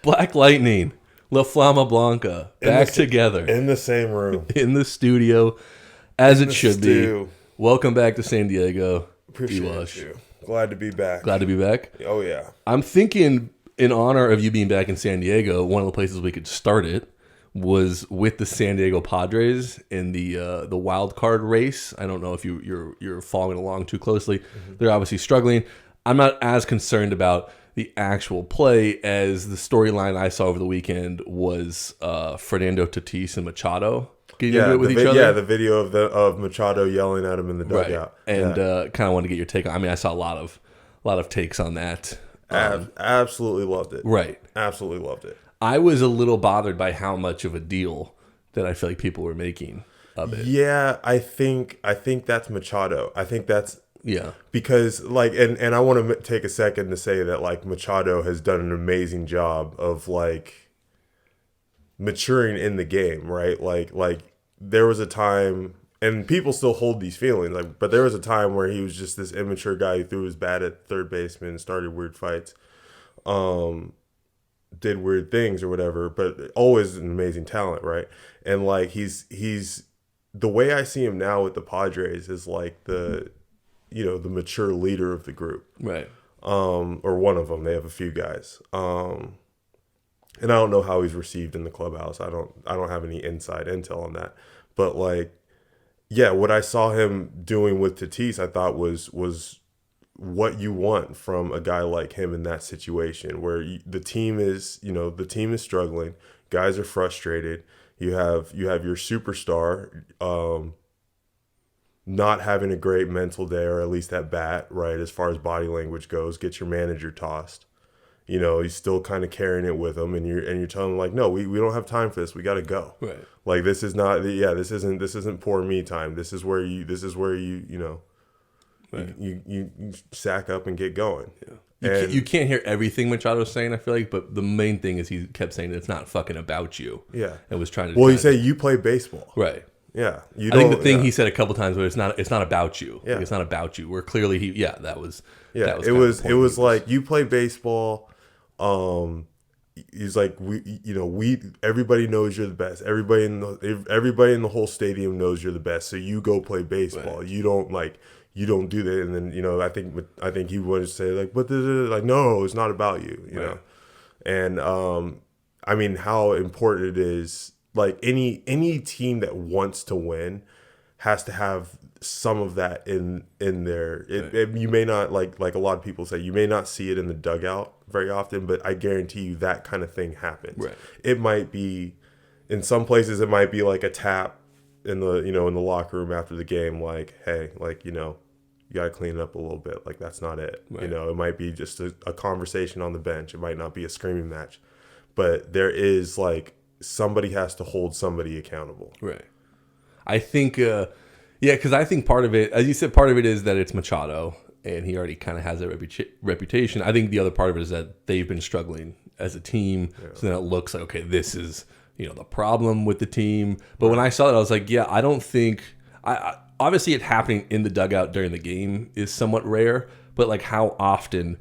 Black Lightning, La Flama Blanca, back together in the same room, in the studio, as it should stew. be. Welcome back to San Diego. Appreciate you. Glad to be back. Glad to be back. Oh yeah. I'm thinking, in honor of you being back in San Diego, one of the places we could start it was with the San Diego Padres in the wild card race. I don't know if you're following along too closely. Mm-hmm. They're obviously struggling. I'm not as concerned about the actual play as the storyline I saw over the weekend was Fernando Tatis and Machado getting into it with each other. Yeah, the video of Machado yelling at him in the dugout. Right. And kind of want to get your take on. I mean, I saw a lot of takes on that. Absolutely loved it. Right. Absolutely loved it. I was a little bothered by how much of a deal that I feel like people were making of it. Yeah, I think that's Machado. I think that's because like, and I want to take a second to say that like Machado has done an amazing job of like maturing in the game, right? Like there was a time, and people still hold these feelings, like, but there was a time where he was just this immature guy who threw his bat at third baseman, started weird fights, did weird things or whatever, but always an amazing talent, right? And like he's the way I see him now with the Padres is like the mature leader of the group, right? Or one of them. They have a few guys, and I don't know how he's received in the clubhouse. I don't have any inside intel on that, but like, yeah, what I saw him doing with Tatis, I thought was what you want from a guy like him in that situation where the team is struggling, guys are frustrated. You have your superstar not having a great mental day, or at least at bat, right? As far as body language goes, get your manager tossed. He's still kind of carrying it with him, and you're telling him like, no, we don't have time for this. We got to go. Right. Like this is not, this isn't poor me time. This is where you right. you sack up and get going. Yeah. You can't hear everything Machado's saying, I feel like, but the main thing is he kept saying it's not fucking about you. Yeah. And was trying to. Well, he said you play baseball. Right. Yeah. I think the thing he said a couple times was it's not about you. Yeah. Like, it's not about you. Where clearly that was. Yeah. That was it was like you play baseball. He's like everybody knows you're the best. Everybody in the whole stadium knows you're the best. So you go play baseball. Right. You don't do that. And then I think he wanted to say like, but like no, it's not about you. You know, and I mean how important it is. Like any team that wants to win has to have some of that in there. You may not like a lot of people say, you may not see it in the dugout very often, but I guarantee you that kind of thing happens. Right. It might be in some places. It might be like a tap in the in the locker room after the game, like, hey, like you got to clean it up a little bit. Like that's not it. Right. It might be just a conversation on the bench. It might not be a screaming match, but there is like somebody has to hold somebody accountable. Right. I think. Because I think part of it, as you said, part of it is that it's Machado, and he already kind of has a reputation. I think the other part of it is that they've been struggling as a team, so then it looks like, okay, this is the problem with the team. But when I saw that, I was like, yeah, I don't think. Obviously, it happening in the dugout during the game is somewhat rare, but like how often.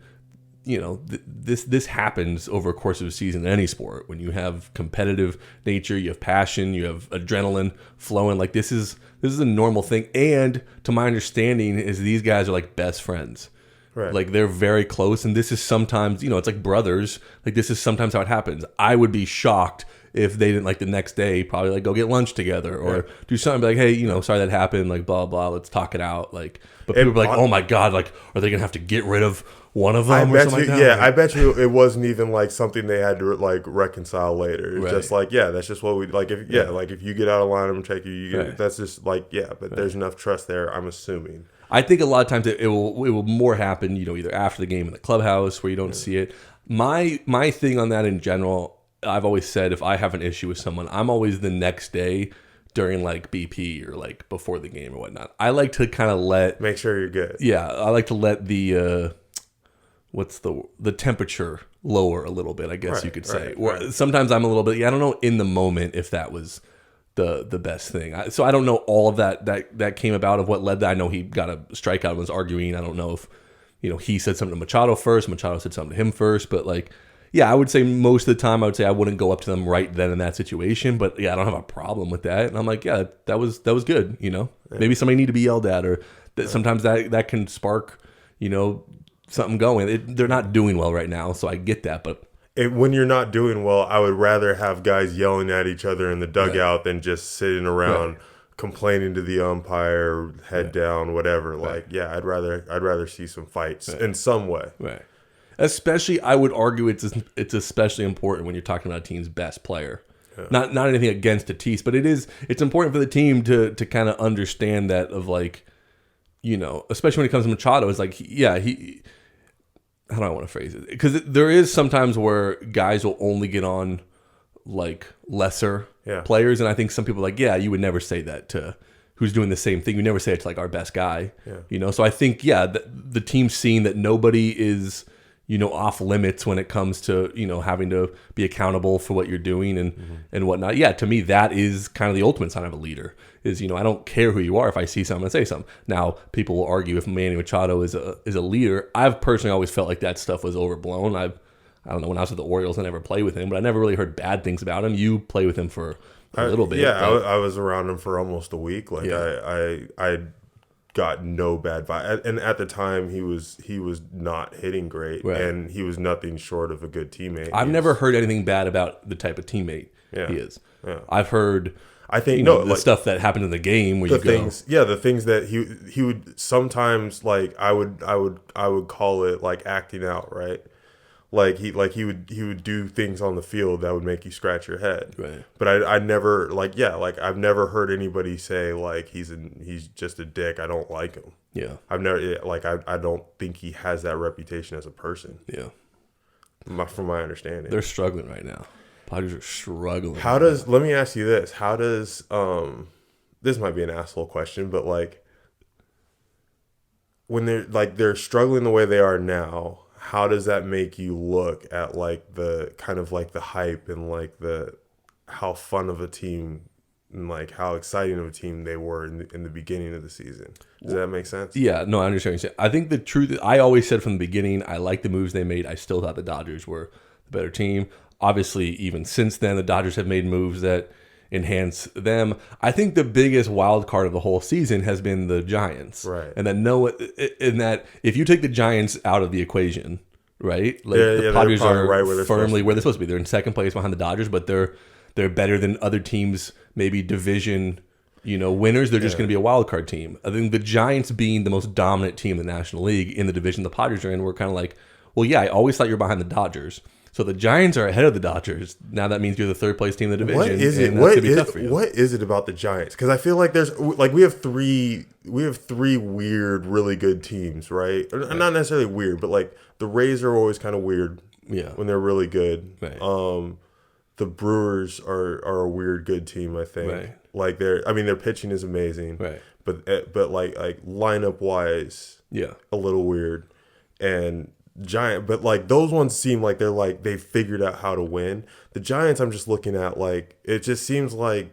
This happens over a course of a season in any sport. When you have competitive nature, you have passion, you have adrenaline flowing. Like this is a normal thing. And to my understanding, is these guys are like best friends. Right. Like they're very close. And this is sometimes, it's like brothers. Like this is sometimes how it happens. I would be shocked if they didn't like the next day probably like go get lunch together or do something like, hey, sorry that happened. Like blah blah. Let's talk it out. Like, but people are like, oh my god, like are they gonna have to get rid of one of them? I bet you it wasn't even like something they had to like reconcile later. It's just like, that's just what we like. If you get out of line, I'm checking you. That's just like, but there's enough trust there. I'm assuming. I think a lot of times it will more happen, either after the game in the clubhouse where you don't see it. My thing on that in general, I've always said if I have an issue with someone, I'm always the next day during like BP or like before the game or whatnot. I like to kind of make sure you're good. Yeah, I like to let the the temperature lower a little bit, I guess you could say. Or sometimes I'm a little bit, I don't know in the moment if that was the best thing. So I don't know all of that came about of what led that. I know he got a strikeout and was arguing. I don't know if he said something to Machado first, Machado said something to him first, but like Yeah, I would say most of the time I would say I wouldn't go up to them right then in that situation, but yeah, I don't have a problem with that. And I'm like, yeah, that was good, you know. Maybe somebody need to be yelled at, or that sometimes that can spark, you know, something going. They're not doing well right now, so I get that, but When you're not doing well, I would rather have guys yelling at each other in the dugout than just sitting around complaining to the umpire, head down, whatever. Like, yeah, I'd rather see some fights in some way. right. Especially, I would argue it's especially important when you're talking about a team's best player. Yeah. Not anything against Tatis, but it's important for the team to kind of understand that, of like, you know, especially when it comes to Machado, it's like, yeah, how do I want to phrase it? Because there is sometimes where guys will only get on like lesser players, and I think some people are like, yeah, you would never say that to who's doing the same thing. You never say it to like our best guy, you know. So I think the team's seeing that nobody is, you know, off limits when it comes to, you know, having to be accountable for what you're doing and whatnot. Yeah, to me, that is kind of the ultimate sign of a leader. Is, you know, I don't care who you are. If I see something, I say something. Now, people will argue if Manny Machado is a leader. I've personally always felt like that stuff was overblown. I don't know, when I was with the Orioles, I never played with him, but I never really heard bad things about him. You play with him for a little bit. Yeah, I was around him for almost a week. Like, I got no bad vibe, and at the time he was not hitting great, and he was nothing short of a good teammate. I've never heard anything bad about the type of teammate he is. Yeah. I've heard, I think, the like, stuff that happened in the game where the things that he would sometimes, like, I would call it like acting out, right? Like he would do things on the field that would make you scratch your head. Right. But I never I've never heard anybody say like he's just a dick. I don't like him. Yeah. I've never I don't think he has that reputation as a person. Yeah. From my understanding. They're struggling right now. Padres are struggling. Let me ask you this. How does this might be an asshole question, but like when they're struggling the way they are now, how does that make you look at like the kind of like the hype and like how fun of a team and like how exciting of a team they were in the beginning of the season? Does that make sense? Yeah, no, I understand what you're saying. I think the truth, I always said from the beginning, I liked the moves they made. I still thought the Dodgers were the better team. Obviously, even since then, the Dodgers have made moves that enhance them. I think the biggest wild card of the whole season has been the Giants. Right. And that if you take the Giants out of the equation, right? Like the Padres are right where firmly where they're supposed to be. They're in second place behind the Dodgers, but they're better than other teams, maybe division, you know, winners. They're just going to be a wild card team. I think the Giants being the most dominant team in the National League in the division the Padres are in, we're kind of like, well, yeah, I always thought you were behind the Dodgers. So the Giants are ahead of the Dodgers. Now that means you're the third place team in the division. What is it? What is it about the Giants? Because I feel like there's like we have three weird, really good teams, right? Not necessarily weird, but like the Rays are always kind of weird. Yeah. When they're really good. Right. The Brewers are a weird, good team. I think. Right. Like their pitching is amazing. Right. But like lineup wise, a little weird, and Giant, but like those ones seem like they're like they figured out how to win. The Giants, I'm just looking at like it just seems like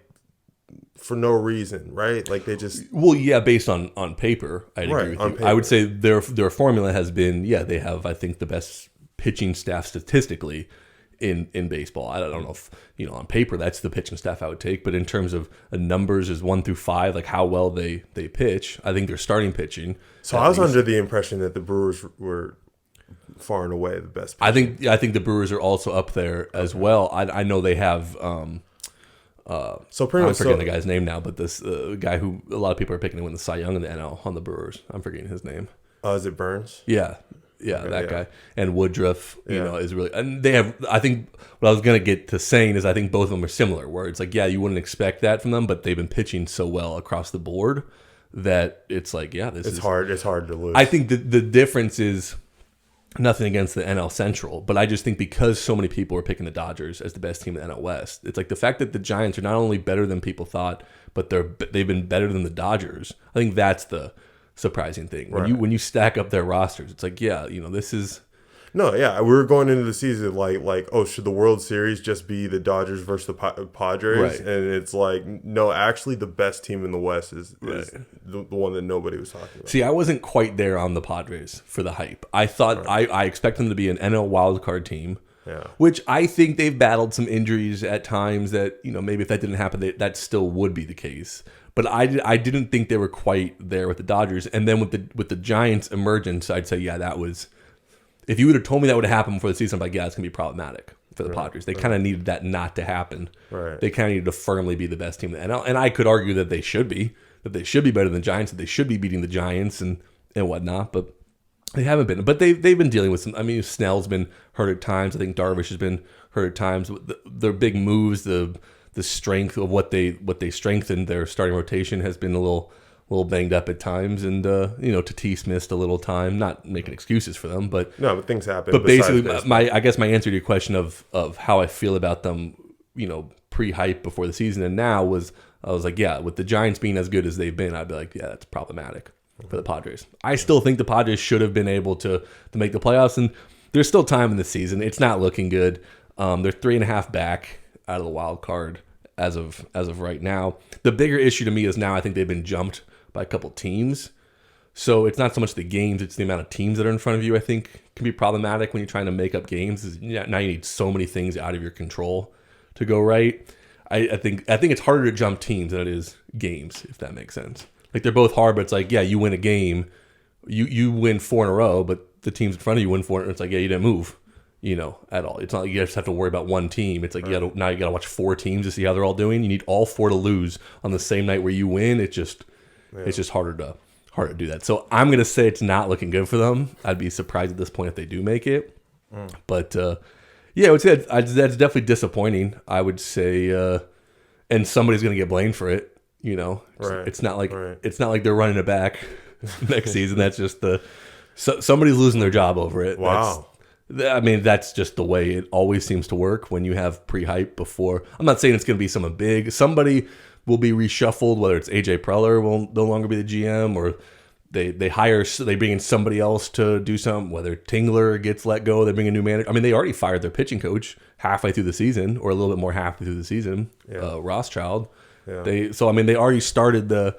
for no reason, right? Like they just based on paper, I'd agree with you. I would say their formula has been they have, I think, the best pitching staff statistically in baseball. I don't know if, you know, on paper that's the pitching staff I would take, but in terms of numbers is 1 through 5, like how well they pitch, I think they're starting pitching. So I was under the impression that the Brewers were far and away the best pitching. I think the Brewers are also up there as well. I know they have so pretty I'm much forgetting the guy's name now, but this guy who a lot of people are picking to win the Cy Young in the NL on the Brewers. I'm forgetting his name. Is it Burns? Yeah, that guy. And Woodruff, you know, is really, and they have, I think what I was going to get to saying is I think both of them are similar, where it's like, you wouldn't expect that from them, but they've been pitching so well across the board that it's like, it's hard to lose. I think the difference is, nothing against the NL Central, but I just think because so many people are picking the Dodgers as the best team in the NL West, it's like the fact that the Giants are not only better than people thought, but they've been better than the Dodgers. I think that's the surprising thing. When you stack up their rosters, it's like, this is... No, we were going into the season like, oh, should the World Series just be the Dodgers versus the Padres? Right. And it's like, no, actually the best team in the West is the one that nobody was talking about. See, I wasn't quite there on the Padres for the hype. I thought I expect them to be an NL wildcard team. Yeah. Which I think they've battled some injuries at times that, maybe if that didn't happen, that still would be the case. But I didn't think they were quite there with the Dodgers. And then with the Giants' emergence, I'd say, yeah, that was... If you would have told me that would have happened before the season, I'm like, yeah, it's going to be problematic for the Padres. They kind of needed that not to happen. Right. They kind of needed to firmly be the best team in the NL. And I could argue that they should be better than the Giants, that they should be beating the Giants and whatnot, but they haven't been. But they've been dealing with some... I mean, Snell's been hurt at times. I think Darvish has been hurt at times. Their big moves, the strength of what they strengthened, their starting rotation has been a little banged up at times, and Tatis missed a little time. Not making excuses for them, but things happen. But basically, I guess my answer to your question of how I feel about them, pre-hype before the season and now was, I was like, yeah, with the Giants being as good as they've been, I'd be like, yeah, that's problematic for the Padres. I still think the Padres should have been able to make the playoffs, and there's still time in the season. It's not looking good. They're 3.5 back out of the wild card as of right now. The bigger issue to me is now I think they've been jumped by a couple teams. So it's not so much the games, it's the amount of teams that are in front of you, I think, can be problematic when you're trying to make up games. Now you need so many things out of your control to go right. I think it's harder to jump teams than it is games, if that makes sense. Like, they're both hard, but it's like, yeah, you win a game, you win 4 in a row, but the teams in front of you win 4, and it's like, yeah, you didn't move, at all. It's not like you just have to worry about one team. It's like now you got to watch 4 teams to see how they're all doing. You need all 4 to lose on the same night where you win. It's just harder to do that. So I'm gonna say it's not looking good for them. I'd be surprised at this point if they do make it. But yeah, I would say that's definitely disappointing. I would say, and somebody's gonna get blamed for it. It's not like they're running it back next season. That's just somebody's losing their job over it. Wow. That's just the way it always seems to work when you have pre-hype before. I'm not saying it's going to be someone big. Somebody will be reshuffled, whether it's AJ Preller will no longer be the GM, or they bring in somebody else to do something, whether Tingler gets let go, they bring a new manager. They already fired their pitching coach halfway through the season, or a little bit more halfway through the season, Rothschild. Yeah. They already started the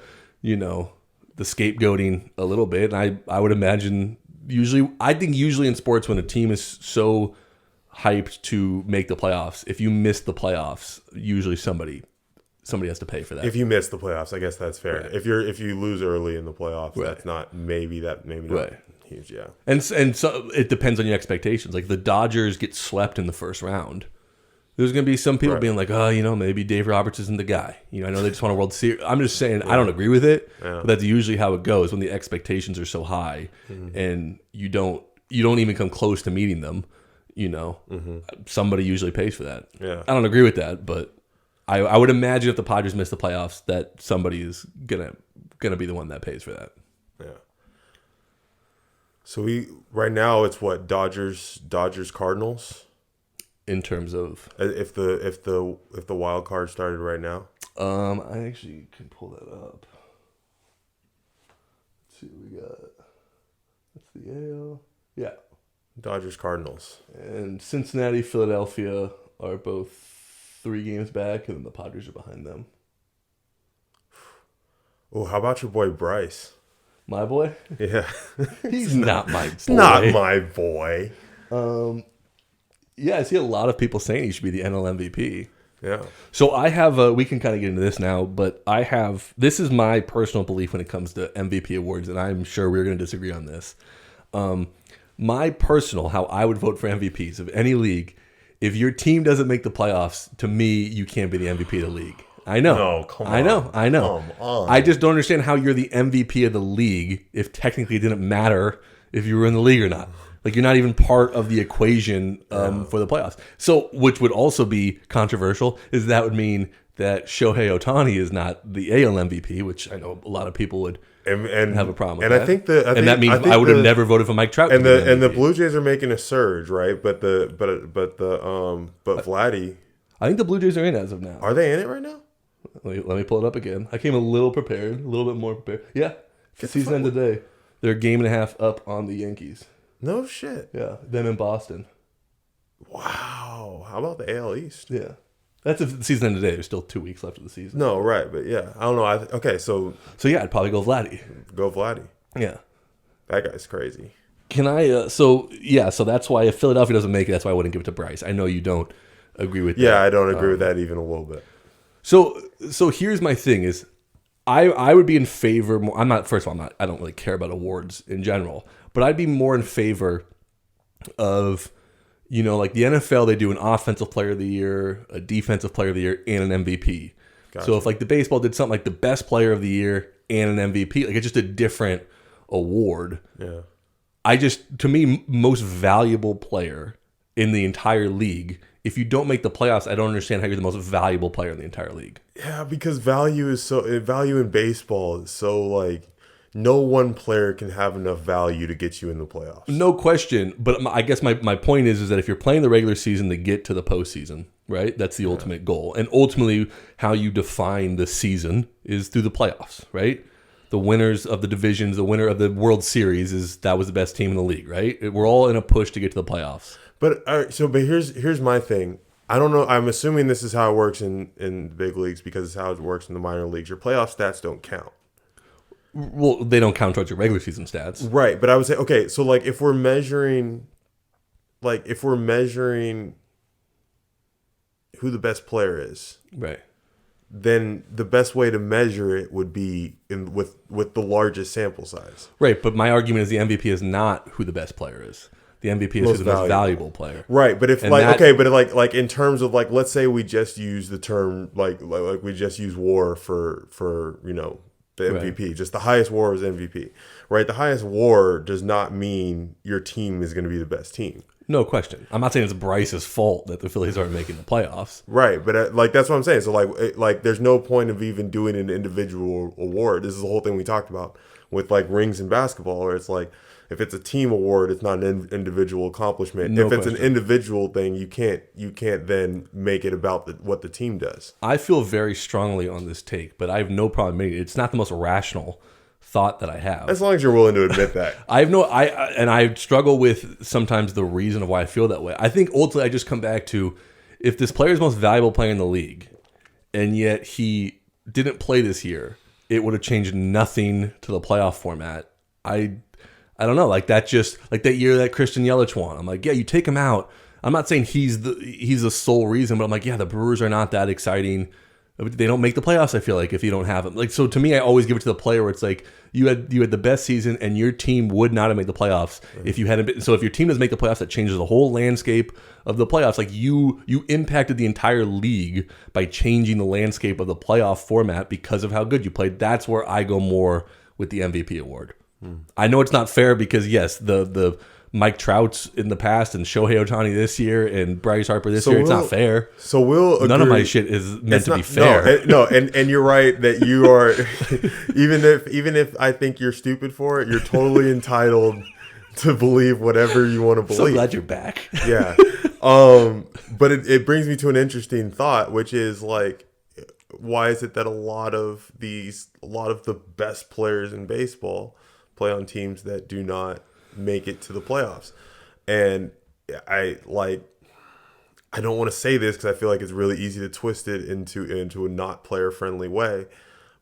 scapegoating a little bit, and I would imagine usually in sports, when a team is so hyped to make the playoffs, if you miss the playoffs, usually somebody has to pay for that. If you miss the playoffs, I guess that's fair. Right. If you lose early in the playoffs, that's not maybe not huge. Yeah, and so it depends on your expectations. Like, the Dodgers get swept in the first round. There's going to be some people being like, oh, maybe Dave Roberts isn't the guy. I know they just want a World Series. I'm just saying, I don't agree with it, but that's usually how it goes when the expectations are so high, and you don't even come close to meeting them. Somebody usually pays for that. Yeah, I don't agree with that, but I would imagine if the Padres miss the playoffs, that somebody is gonna be the one that pays for that. Yeah. So right now it's what, Dodgers Cardinals. In terms of if the wild card started right now, I actually can pull that up. Let's see what we got. That's the AL. Yeah. Dodgers Cardinals, and Cincinnati, Philadelphia are both 3 games back, and then the Padres are behind them. Oh, how about your boy Bryce? My boy? Yeah, he's not my boy. Not my boy. Yeah, I see a lot of people saying he should be the NL MVP. Yeah. So I have we can kind of get into this now, but this is my personal belief when it comes to MVP awards, and I'm sure we're going to disagree on this. My personal, how I would vote for MVPs of any league, if your team doesn't make the playoffs, to me, you can't be the MVP of the league. I know. No, come on. I know. Come on. I just don't understand how you're the MVP of the league if technically it didn't matter if you were in the league or not. Like, you're not even part of the equation for the playoffs. So, which would also be controversial, is that would mean that Shohei Ohtani is not the AL MVP, which I know a lot of people would have a problem with. And that. That means I would have never voted for Mike Trout. And the Blue Jays are making a surge, right? But Vladdy, I think the Blue Jays are in as of now. Are they in it right now? Let me pull it up again. I came a little prepared, a little bit more prepared. Yeah, season end today. They're a game and a half up on the Yankees. No shit. Yeah, them in Boston. Wow. How about the AL East? Yeah. That's if the season ended today. There's still 2 weeks left of the season. No, right. But yeah, I don't know. So yeah, I'd probably go Vladdy. Go Vladdy. Yeah. That guy's crazy. Can I? So that's why if Philadelphia doesn't make it, that's why I wouldn't give it to Bryce. I know you don't agree with that. Yeah, I don't agree with that even a little bit. So here's my thing: is I would be in favor. I'm not. First of all, I'm not. I don't really care about awards in general, but I'd be more in favor of, like the NFL. They do an offensive player of the year, a defensive player of the year, and an MVP. Gotcha. So if like the baseball did something like the best player of the year and an MVP, like it's just a different award. Yeah. To me, most valuable player in the entire league. If you don't make the playoffs, I don't understand how you're the most valuable player in the entire league. Yeah, because value in baseball is so like no one player can have enough value to get you in the playoffs. No question, but I guess my point is that if you're playing the regular season to get to the postseason, right? That's the ultimate goal. And ultimately how you define the season is through the playoffs, right? The winners of the divisions, the winner of the World Series that was the best team in the league, right? We're all in a push to get to the playoffs. But here's my thing. I don't know. I'm assuming this is how it works in big leagues because it's how it works in the minor leagues. Your playoff stats don't count. Well, they don't count towards your regular season stats, right? But I would say, okay, so like if we're measuring who the best player is, right? Then the best way to measure it would be with the largest sample size. Right, but my argument is the MVP is not who the best player is. The MVP is who's the most valuable player. Right, but if but in terms of like, let's say we just use the term like we just use WAR for the MVP. Right. Just the highest WAR is MVP. Right, the highest WAR does not mean your team is going to be the best team. No question. I'm not saying it's Bryce's fault that the Phillies aren't making the playoffs. Right, but that's what I'm saying. So like there's no point of even doing an individual award. This is the whole thing we talked about with like rings in basketball, where it's like if it's a team award, it's not an individual accomplishment. No if it's question. an individual thing, you can't then make it about what the team does. I feel very strongly on this take, but I have no problem making it. It's not the most rational thought that I have. As long as you're willing to admit that. I struggle with sometimes the reason of why I feel that way. I think ultimately I just come back to if this player is the most valuable player in the league and yet he didn't play this year, it would have changed nothing to the playoff format. I don't know, like that year that Christian Yelich won. I'm like, yeah, you take him out. I'm not saying he's the sole reason, but I'm like, yeah, the Brewers are not that exciting. They don't make the playoffs, I feel like, if you don't have them. Like, so to me, I always give it to the player where it's like you had the best season and your team would not have made the playoffs if you hadn't been. So if your team doesn't make the playoffs, that changes the whole landscape of the playoffs. Like you impacted the entire league by changing the landscape of the playoff format because of how good you played. That's where I go more with the MVP award. I know it's not fair because yes, the Mike Trout's in the past and Shohei Ohtani this year and Bryce Harper this year. It's not fair. So none of my shit is meant to be fair. And you're right that you are. even if I think you're stupid for it, you're totally entitled to believe whatever you want to believe. So glad you're back. Yeah. But it brings me to an interesting thought, which is like, why is it that a lot of the best players in baseball play on teams that do not make it to the playoffs? And I don't want to say this because I feel like it's really easy to twist it into a not player friendly way,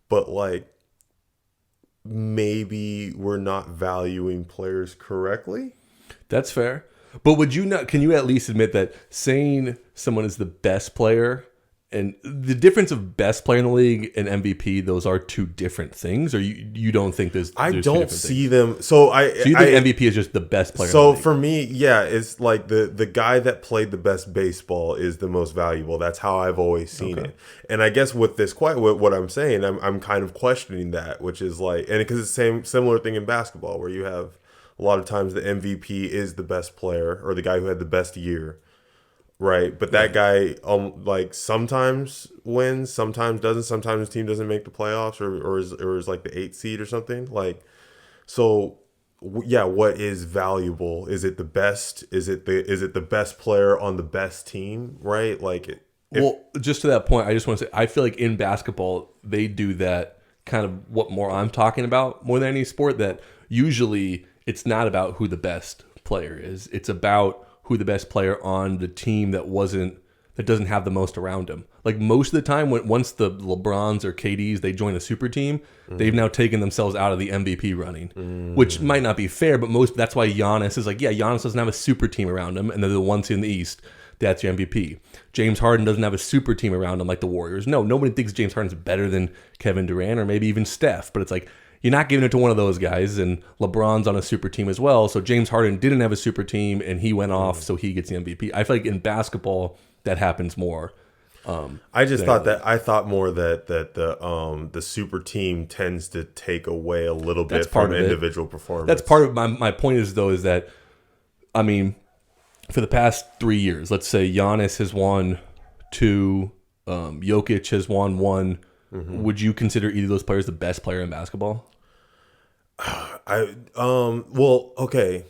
but like maybe we're not valuing players correctly. That's fair. But can you at least admit that saying someone is the best player and the difference of best player in the league and MVP, those are two different things, or you don't think there's I two don't different see things? them. So you think MVP is just the best player? So in the league? for me, yeah, it's like the guy that played the best baseball is the most valuable. That's how I've always seen it. And I guess with what I'm saying, I'm kind of questioning that, which is like, and because it's the similar thing in basketball where you have a lot of times the MVP is the best player or the guy who had the best year. Right, but that guy like sometimes wins, sometimes doesn't. Sometimes his team doesn't make the playoffs, or is like the 8th seed or something. Like, so yeah, what is valuable? Is it the best? Is it the best player on the best team? Right, like well, just to that point, I just want to say I feel like in basketball they do that kind of what more I'm talking about more than any sport. That usually it's not about who the best player is; it's about who the best player on the team that wasn't that doesn't have the most around him. Like most of the time, once the LeBrons or KDs they join a super team, they've now taken themselves out of the MVP running, which might not be fair, but that's why Giannis is like, yeah, Giannis doesn't have a super team around him, and they're the ones in the East. That's your MVP. James Harden doesn't have a super team around him like the Warriors. No, nobody thinks James Harden's better than Kevin Durant or maybe even Steph, but it's like you're not giving it to one of those guys, and LeBron's on a super team as well. So James Harden didn't have a super team, and he went off, so he gets the MVP. I feel like in basketball that happens more. I thought more that the super team tends to take away a little bit from individual performance. That's part of my point is that, I mean, for the past 3 years, let's say Giannis has won 2, Jokic has won 1. Would you consider either of those players the best player in basketball? Well, okay.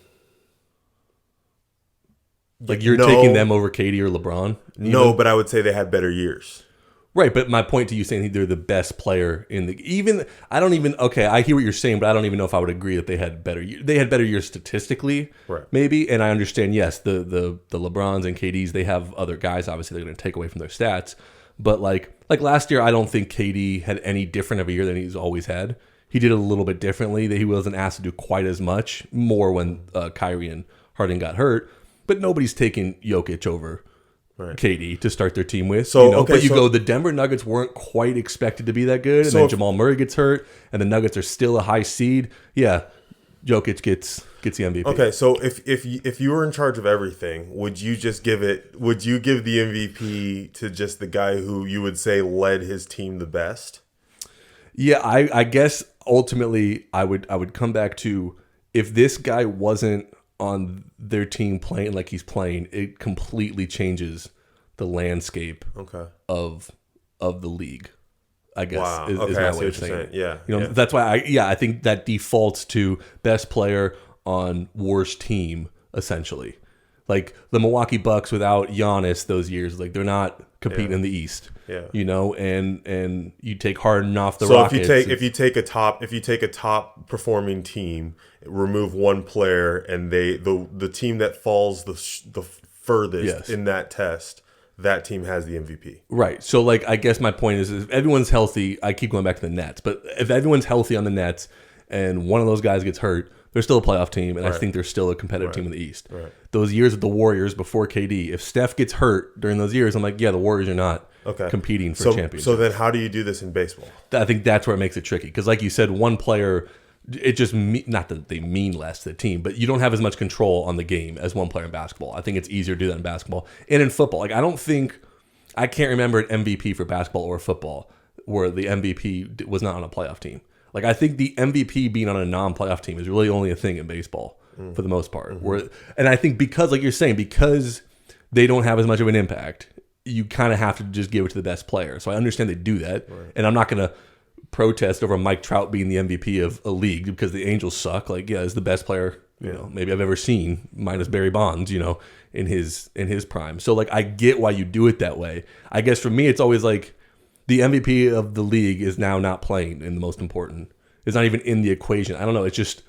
Like you're taking them over KD or LeBron? No, but I would say they had better years. Right, but my point to you saying they're the best player in the I hear what you're saying, but I don't even know if I would agree that they had better years statistically, right? Maybe, and I understand. Yes, the LeBrons and KDs, they have other guys. Obviously, they're going to take away from their stats, but like last year, I don't think KD had any different of a year than he's always had. He did it a little bit differently. That he wasn't asked to do quite as much, more when Kyrie and Harden got hurt. But nobody's taking Jokic over KD to start their team with. So, the Denver Nuggets weren't quite expected to be that good, and then Jamal Murray gets hurt, and the Nuggets are still a high seed. Yeah, Jokic gets the MVP. Okay, so if you were in charge of everything, would you give the MVP to just the guy who you would say led his team the best? Yeah, I guess ultimately I would come back to, if this guy wasn't on their team playing like he's playing, it completely changes the landscape of the league, I guess. Is my way of saying it. Yeah. That's why I think that defaults to best player on worst team, essentially. Like the Milwaukee Bucks without Giannis those years, like they're not competing in the East. Yeah. And you take Harden off the Rockets. So if you take a top performing team, remove one player, and the team that falls the furthest in that test, that team has the MVP. Right. So like I guess my point is if everyone's healthy, I keep going back to the Nets, but if everyone's healthy on the Nets and one of those guys gets hurt, they're still a playoff team, and I think they're still a competitive team in the East. Right. Those years with the Warriors before KD, if Steph gets hurt during those years, I'm like, yeah, the Warriors are not competing for championships. So then how do you do this in baseball? I think that's where it makes it tricky. Because like you said, one player, it just, not that they mean less to the team, but you don't have as much control on the game as one player in basketball. I think it's easier to do that in basketball. And in football, like I can't remember an MVP for basketball or football where the MVP was not on a playoff team. Like, I think the MVP being on a non-playoff team is really only a thing in baseball for the most part. And I think because, like you're saying, because they don't have as much of an impact, you kind of have to just give it to the best player. So I understand they do that. Right. And I'm not going to protest over Mike Trout being the MVP of a league because the Angels suck. Like, yeah, it's the best player, maybe I've ever seen, minus Barry Bonds, in his prime. So, like, I get why you do it that way. I guess for me, it's always like, the MVP of the league is now not playing in the most important. It's not even in the equation. I don't know. It's just,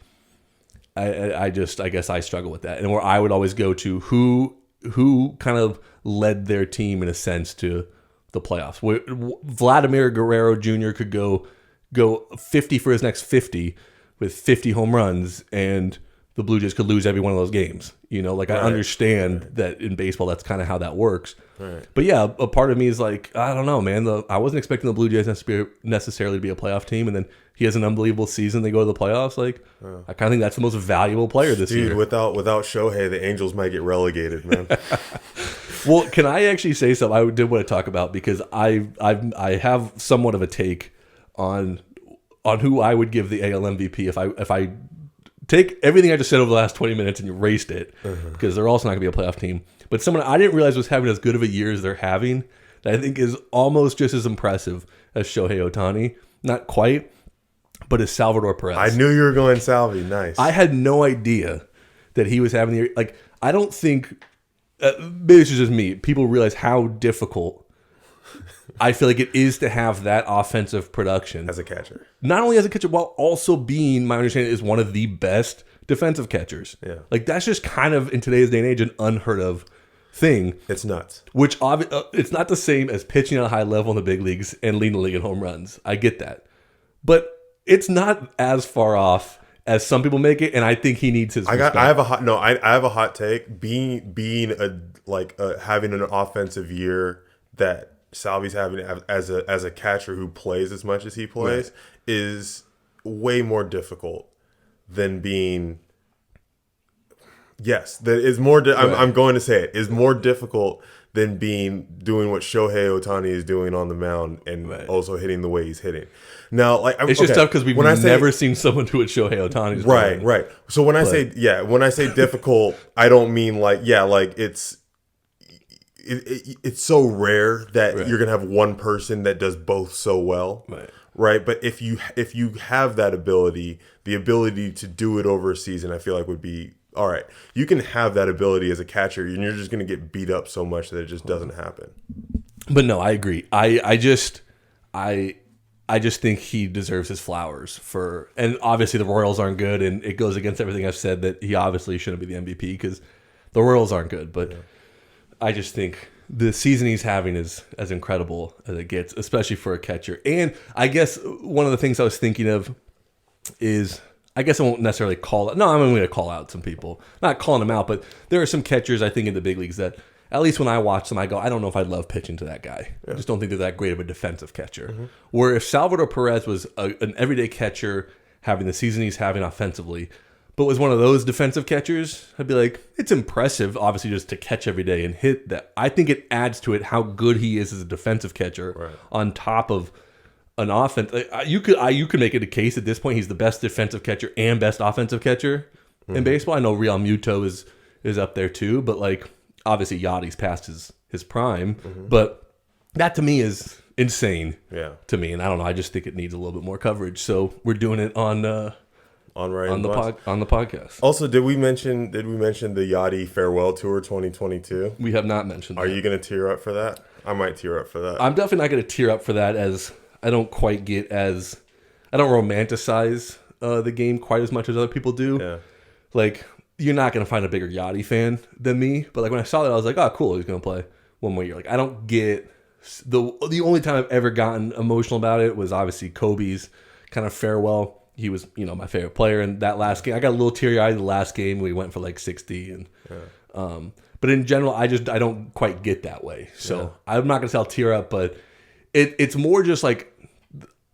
I guess I struggle with that. And where I would always go to who kind of led their team in a sense to the playoffs. Vladimir Guerrero Jr. could go 50 for his next 50 with 50 home runs, and the Blue Jays could lose every one of those games. I understand that in baseball, that's kind of how that works. Right. But yeah, a part of me is like, I don't know, man. I wasn't expecting the Blue Jays necessarily to be a playoff team, and then he has an unbelievable season. They go to the playoffs. Like, I kind of think that's the most valuable player this year. Dude, without Shohei, the Angels might get relegated, man. Well, can I actually say something I did want to talk about, because I have somewhat of a take on who I would give the AL MVP if I take everything I just said over the last 20 minutes and erased it, because they're also not going to be a playoff team. But someone I didn't realize was having as good of a year as they're having, that I think is almost just as impressive as Shohei Ohtani. Not quite, but is Salvador Perez. I knew you were going Salvi. Nice. I had no idea that he was having the, like, I don't think, maybe it's just me, people realize how difficult I feel like it is to have that offensive production as a catcher. Not only as a catcher, while also being, my understanding, is one of the best defensive catchers. Yeah. Like, that's just kind of, in today's day and age, an unheard of thing. It's nuts. Which it's not the same as pitching at a high level in the big leagues and leading the league in home runs. I get that, but it's not as far off as some people make it. And I think he needs his. I have a hot take. Being having an offensive year that Salvi's having as a catcher who plays as much as he plays is way more difficult than being. Yes, that is more. I'm going to say it is more difficult than doing what Shohei Ohtani is doing on the mound and also hitting the way he's hitting. Now, it's just tough because we've never seen someone do what Shohei Ohtani's doing. Right. So when I say difficult, I don't mean it's so rare that you're gonna have one person that does both so well. Right. But if you have that ability, the ability to do it over a season, I feel like would be. All right, you can have that ability as a catcher, and you're just going to get beat up so much that it just doesn't happen. But no, I agree. I just think he deserves his flowers and obviously the Royals aren't good, and it goes against everything I've said that he obviously shouldn't be the MVP because the Royals aren't good. But I just think the season he's having is as incredible as it gets, especially for a catcher. And I guess one of the things I was thinking of is. I guess I won't necessarily call it. No, I'm going to call out some people. Not calling them out, but there are some catchers, I think, in the big leagues that, at least when I watch them, I go, I don't know if I'd love pitching to that guy. I just don't think they're that great of a defensive catcher. Mm-hmm. Where if Salvador Perez was an everyday catcher having the season he's having offensively, but was one of those defensive catchers, I'd be like, it's impressive, obviously, just to catch every day and hit that. I think it adds to it how good he is as a defensive catcher on top of an offense. You could make it a case at this point he's the best defensive catcher and best offensive catcher in baseball. I know Real Muto is up there too, but obviously Yachty's past his prime. But that to me is insane. To me, and I don't know. I just think it needs a little bit more coverage. So we're doing it on the podcast. Also, did we mention the Yachty farewell tour 2022? We have not mentioned. Are you going to tear up for that? I might tear up for that. I'm definitely not going to tear up for that as. I don't romanticize the game quite as much as other people do. You're not going to find a bigger Yachty fan than me. But when I saw that, I was like, oh, cool, he's going to play one more year. I don't get the only time I've ever gotten emotional about it was obviously Kobe's kind of farewell. He was, my favorite player in that last game. I got a little teary-eyed the last game. We went for 60 but in general, I don't quite get that way. So I'm not going to say I'll tear up, but it's more just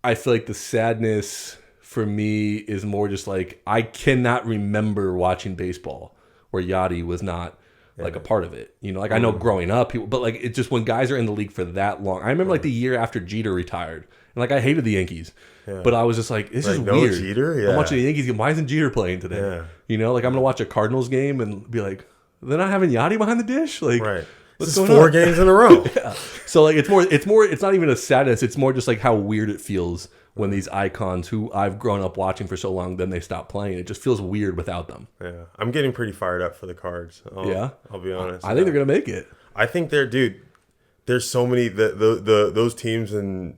I feel like the sadness for me is more just I cannot remember watching baseball where Yachty was not a part of it. I know growing up, people, but it's just when guys are in the league for that long. I remember the year after Jeter retired, and I hated the Yankees, but I was just this is no weird. Jeter, I'm watching the Yankees game. Why isn't Jeter playing today? I'm gonna watch a Cardinals game and be like, they're not having Yachty behind the dish, right. This is 4 games in a row. So it's more. It's not even a sadness. It's more just how weird it feels when these icons who I've grown up watching for so long, then they stop playing. It just feels weird without them. Yeah, I'm getting pretty fired up for the Cards. I'll be honest. I think they're gonna make it. I think there's so many those teams in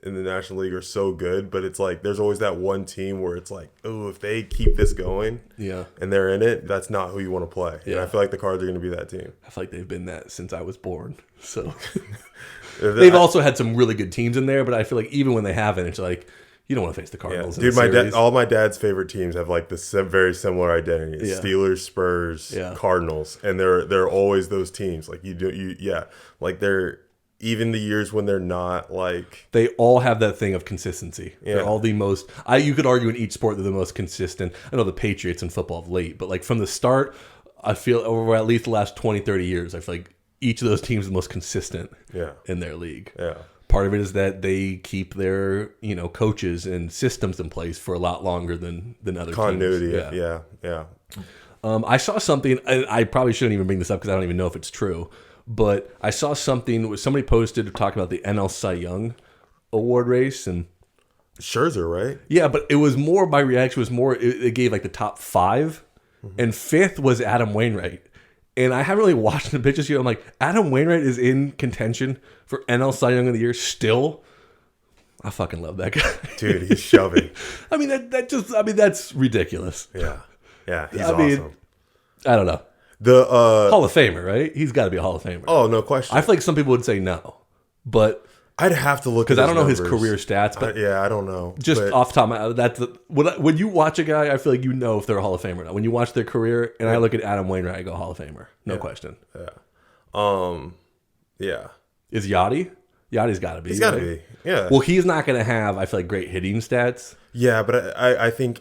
the National League are so good, but it's there's always that one team where it's if they keep this going, and they're in it, that's not who you want to play. And I feel like the Cards are going to be that team. I feel like they've been that since I was born. So they've also had some really good teams in there, but I feel like even when they haven't, it's you don't want to face the Cardinals. Dude, all my dad's favorite teams have this very similar identity: Steelers, Spurs, Cardinals, and they're always those teams. They're. Even the years when they're not they all have that thing of consistency. They're all the most. You could argue in each sport they're the most consistent. I know the Patriots in football of late, but from the start, I feel over at least the last 20, 30 years, I feel like each of those teams is the most consistent in their league. Part of it is that they keep their coaches and systems in place for a lot longer than other continuity. Teams. Yeah. I saw something, and I probably shouldn't even bring this up because I don't even know if it's true. But I saw something where somebody posted talking about the NL Cy Young award race, and Scherzer, right? Yeah, but it was more, my reaction was more, it gave the top 5, and 5th was Adam Wainwright. And I haven't really watched the pitches yet. I'm Adam Wainwright is in contention for NL Cy Young of the Year still. I fucking love that guy. Dude, he's shoving. that's ridiculous. Yeah, he's awesome. I don't know. The Hall of Famer, right? He's got to be a Hall of Famer. oh, no question. I feel like some people would say no, but I'd have to look because at I don't know his numbers. career stats, but Yeah, I don't know. just But off the top of my head, that's when you watch a guy, I feel like you know if they're a Hall of Famer or not. When you watch their career, and I look at Adam Wainwright, I go Hall of Famer, no question. yeah, Is Yachty? Yachty's got to be. he's got to right? be. Yeah. Well, he's not going to have, I feel like, great hitting stats. Yeah, but I think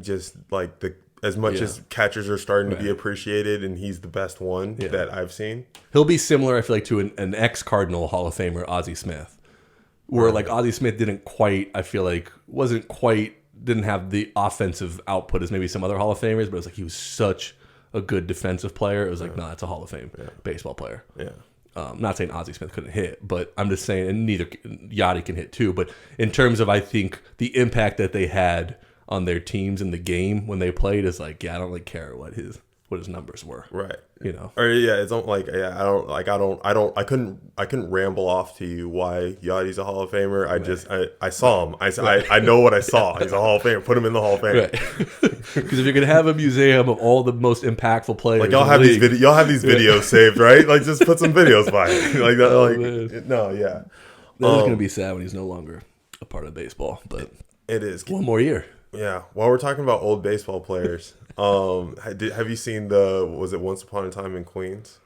just like as much as catchers are starting to be appreciated, and he's the best one that I've seen. He'll be similar, I feel like, to an ex-Cardinal Hall of Famer, Ozzie Smith, where like Ozzie Smith didn't quite, I feel like, didn't have the offensive output as maybe some other Hall of Famers, but it was like he was such a good defensive player. It was like, no, that's a Hall of Fame baseball player. Yeah. Not saying Ozzie Smith couldn't hit, but I'm just saying, and neither Yachty can hit too. But in terms of, I think the impact that they had on their teams in the game when they played is like, I don't really care what his numbers were, Right. Or it's like I couldn't ramble off to you why Yachty's a Hall of Famer. I saw him. I know what I saw. He's a Hall of Famer. Put him in the Hall of Fame. Right. Because if you're gonna have a museum of all the most impactful players, Like y'all have these videos saved, right? Like just put some videos by it. Like that. Man. No, yeah. That is gonna be sad when he's no longer a part of baseball. But It is. one more year. Yeah. While we're talking about old baseball players, have you seen was it Once Upon a Time in Queens?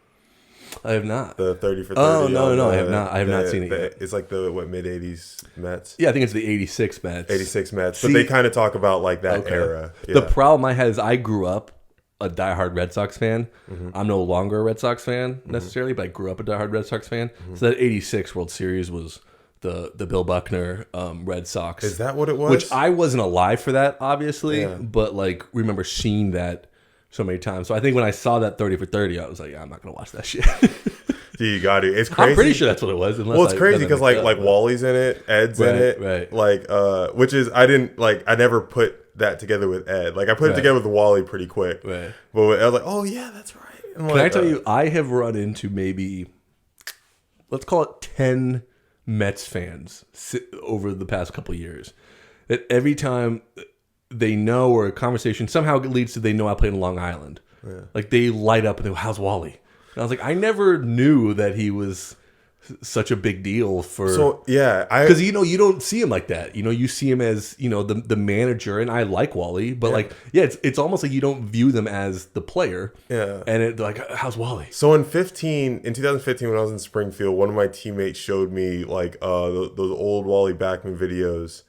I have not. The 30 for 30. Oh no, I have not. I have not seen it yet. It's like the mid 80s Mets. Yeah, I think it's the '86 Mets. 86 Mets, but they kind of talk about like that era. Yeah. The problem I had is I grew up a diehard Red Sox fan. Mm-hmm. I'm no longer a Red Sox fan necessarily, but I grew up a diehard Red Sox fan. Mm-hmm. So that '86 World Series was the Bill Buckner Red Sox. Is that what it was? Which I wasn't alive for that, obviously, Yeah. but like remember seeing that so many times. So I think when I saw that 30 for 30, I was like, yeah, I'm not gonna watch that shit. You got it. It's crazy. I'm pretty sure that's what it was. Well, it's crazy because like Wally's in it, Ed's in it, right. Like which is I never put that together with Ed. Like I put it together with Wally pretty quick. Right. But I was like, oh yeah, that's right. And Can I tell you, I have run into maybe, let's call it 10 Mets fans over the past couple of years, that every time they know or a conversation somehow leads to they know I played in Long Island. Yeah. Like they light up and they go, how's Wally? And I was like, I never knew that he was such a big deal for. So yeah, because you don't see him like that. You see him as the manager, and I like Wally, but it's almost like you don't view them as the player. Yeah, and like, how's Wally? So in 2015, when I was in Springfield, one of my teammates showed me like those old Wally Backman videos.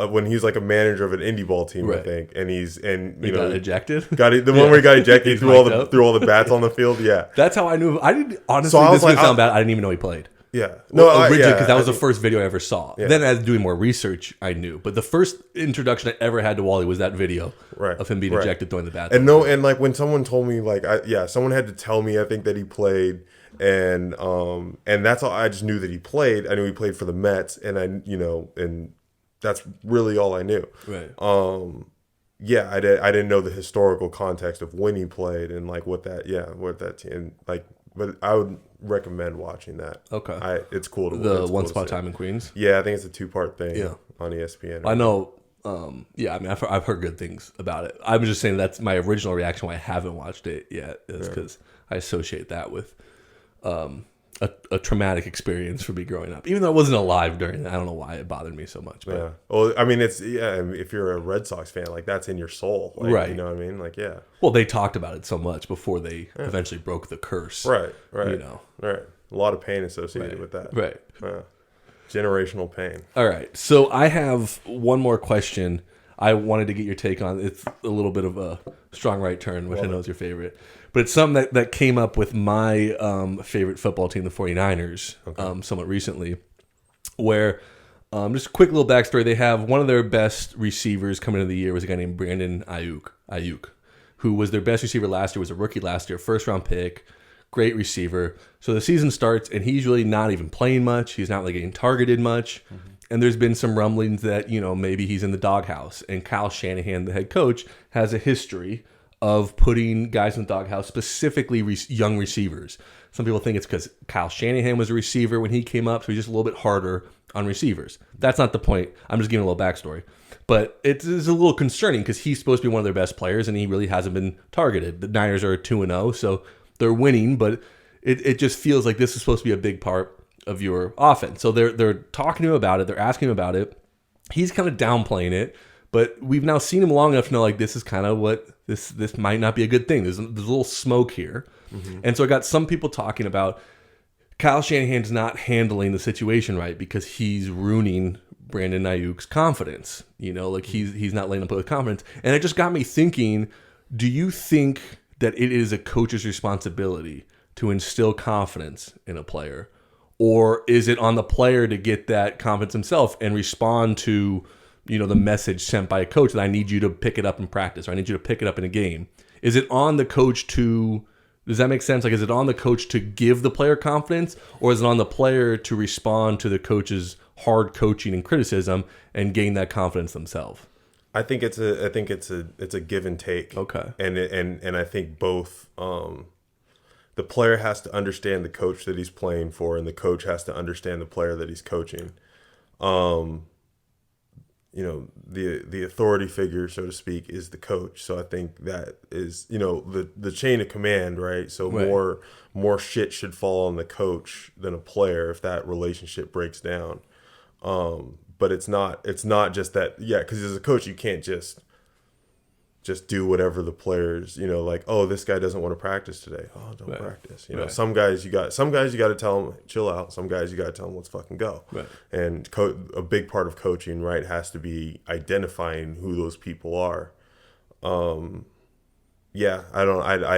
When he was like a manager of an indie ball team, I think, and he got ejected. The one where he got ejected, threw all the bats on the field. Yeah, that's how I knew. I didn't honestly. So this would sound bad. I didn't even know he played. Yeah, originally because that was the first video I ever saw. Yeah. Then as doing more research, I knew. But the first introduction I ever had to Wally was that video of him being ejected throwing the bats. And like when someone told me someone had to tell me I think that he played, and that's all. I just knew that he played. I knew he played for the Mets, and and that's really all I knew. Right. Yeah, I didn't know the historical context of when he played and like what that team like. But I would recommend watching that. Okay. It's cool to watch. The Once Upon a Time in Queens? Yeah, I think it's a 2-part thing on ESPN. I know. I mean, I've heard good things about it. I was just saying that's my original reaction why I haven't watched it yet is because I associate that with a traumatic experience for me growing up. Even though I wasn't alive during that. I don't know why it bothered me so much. But. Yeah. Well, I mean, if you're a Red Sox fan, like that's in your soul. Like, right. You know what I mean? Like, yeah. Well, they talked about it so much before they eventually broke the curse. Right. Right. Right. A lot of pain associated with that. Right. Generational pain. All right. So I have one more question I wanted to get your take on. It's a little bit of a strong right turn, which I know is your favorite. But it's something that came up with my favorite football team, the 49ers, somewhat recently, where just a quick little backstory. They have one of their best receivers coming into the year was a guy named Brandon Ayuk, who was their best receiver last year, was a rookie last year, first-round pick, great receiver. So the season starts, and he's really not even playing much. He's not like getting targeted much. Mm-hmm. And there's been some rumblings that, maybe he's in the doghouse. And Kyle Shanahan, the head coach, has a history of putting guys in the doghouse, specifically young receivers. Some people think it's because Kyle Shanahan was a receiver when he came up, so he's just a little bit harder on receivers. That's not the point. I'm just giving a little backstory. But it is a little concerning because he's supposed to be one of their best players, and he really hasn't been targeted. The Niners are 2-0, so they're winning, but it just feels like this is supposed to be a big part of your offense. So they're talking to him about it. They're asking him about it. He's kind of downplaying it, but we've now seen him long enough to know like this is kind of what this might not be a good thing. There's a little smoke here. Mm-hmm. And so I got some people talking about Kyle Shanahan's not handling the situation right because he's ruining Brandon Ayuk's confidence. You know, like he's not laying up with confidence. And it just got me thinking, do you think that it is a coach's responsibility to instill confidence in a player? Or is it on the player to get that confidence himself and respond to, you know, the message sent by a coach that I need you to pick it up in practice or I need you to pick it up in a game? Is it on the coach to, does that make sense? Like, is it on the coach to give the player confidence, or is it on the player to respond to the coach's hard coaching and criticism and gain that confidence themselves? I think it's a give and take. Okay. And I think both the player has to understand the coach that he's playing for, and the coach has to understand the player that he's coaching. You know, the authority figure, so to speak, is the coach. So I think that is, you know, the chain of command, right? So right. more shit should fall on the coach than a player if that relationship breaks down. But it's not just that, because as a coach you can't just do whatever the players, you know, like, oh, this guy doesn't want to practice today. Oh, don't right. practice. You know, some guys you got to tell them chill out. Some guys you got to tell them let's fucking go. Right. And a big part of coaching, right, has to be identifying who those people are. I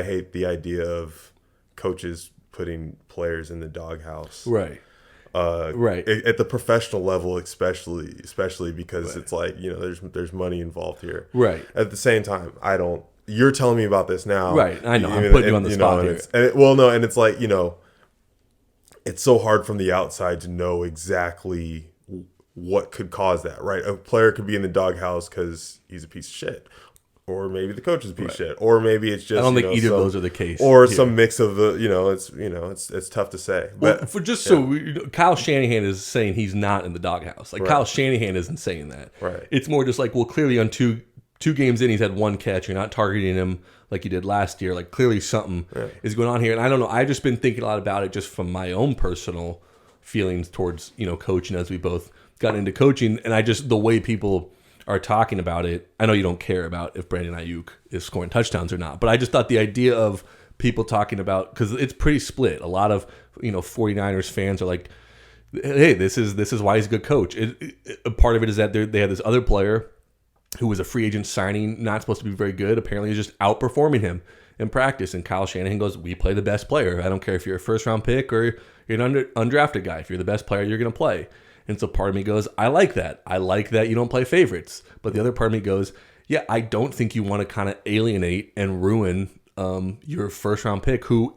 hate the idea of coaches putting players in the doghouse. Right. Right. At the professional level, especially because right. It's like, you know, there's money involved here. Right. At the same time, you're telling me about this now. Right. I know. I'm putting you on the spot here. And it's like, you know, it's so hard from the outside to know exactly what could cause that, right? A player could be in the doghouse because he's a piece of shit. Or maybe the coach is a piece of shit. Or maybe it's just, I don't think either of those are the case. Or here. Some mix of the, it's tough to say. But Kyle Shanahan is saying he's not in the doghouse. Like, right. Kyle Shanahan isn't saying that. Right. It's more just like, well, clearly on two games in, he's had one catch. You're not targeting him like you did last year. Like, clearly something is going on here. And I don't know. I've just been thinking a lot about it just from my own personal feelings towards, you know, coaching as we both got into coaching. And the way people are talking about it. I know you don't care about if Brandon Ayuk is scoring touchdowns or not, but I just thought the idea of people talking about, because it's pretty split. A lot of, you know, 49ers fans are like, hey, this is why he's a good coach. Part of it is that they had this other player who was a free agent signing, not supposed to be very good. Apparently he's just outperforming him in practice. And Kyle Shanahan goes, we play the best player. I don't care if you're a first round pick or you're an undrafted guy. If you're the best player, you're going to play. And so part of me goes, I like that. I like that you don't play favorites. But the other part of me goes, yeah, I don't think you want to kind of alienate and ruin your first round pick, who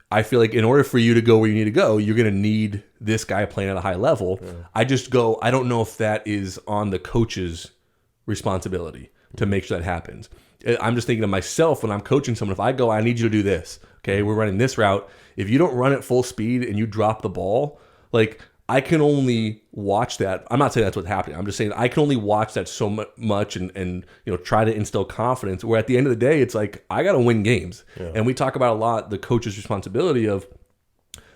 I feel like in order for you to go where you need to go, you're going to need this guy playing at a high level. Yeah. I don't know if that is on the coach's responsibility to make sure that happens. I'm just thinking of myself when I'm coaching someone. If I go, I need you to do this. Okay, we're running this route. If you don't run at full speed and you drop the ball, like, I can only watch that. I'm not saying that's what's happening. I'm just saying I can only watch that so much and you know, try to instill confidence, where at the end of the day, it's like, I got to win games. Yeah. And we talk about a lot the coach's responsibility is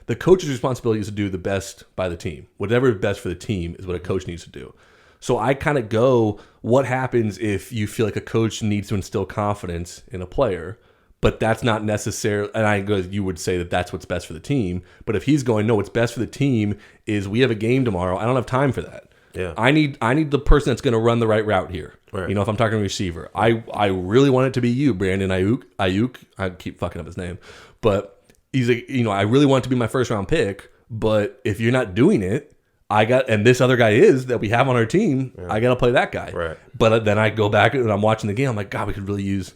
to do the best by the team. Whatever is best for the team is what a coach needs to do. So I kind of go, what happens if you feel like a coach needs to instill confidence in a player? But that's not necessarily, and I go, you would say that that's what's best for the team. But if he's going, no, what's best for the team is we have a game tomorrow. I don't have time for that. Yeah. I need the person that's going to run the right route here. Right. You know, if I'm talking to a receiver, I really want it to be you, Brandon Ayuk. I keep fucking up his name, but he's like, you know, I really want it to be my first round pick. But if you're not doing it, and this other guy is that we have on our team, I got to play that guy. Right. But then I go back and I'm watching the game. I'm like, God, we could really use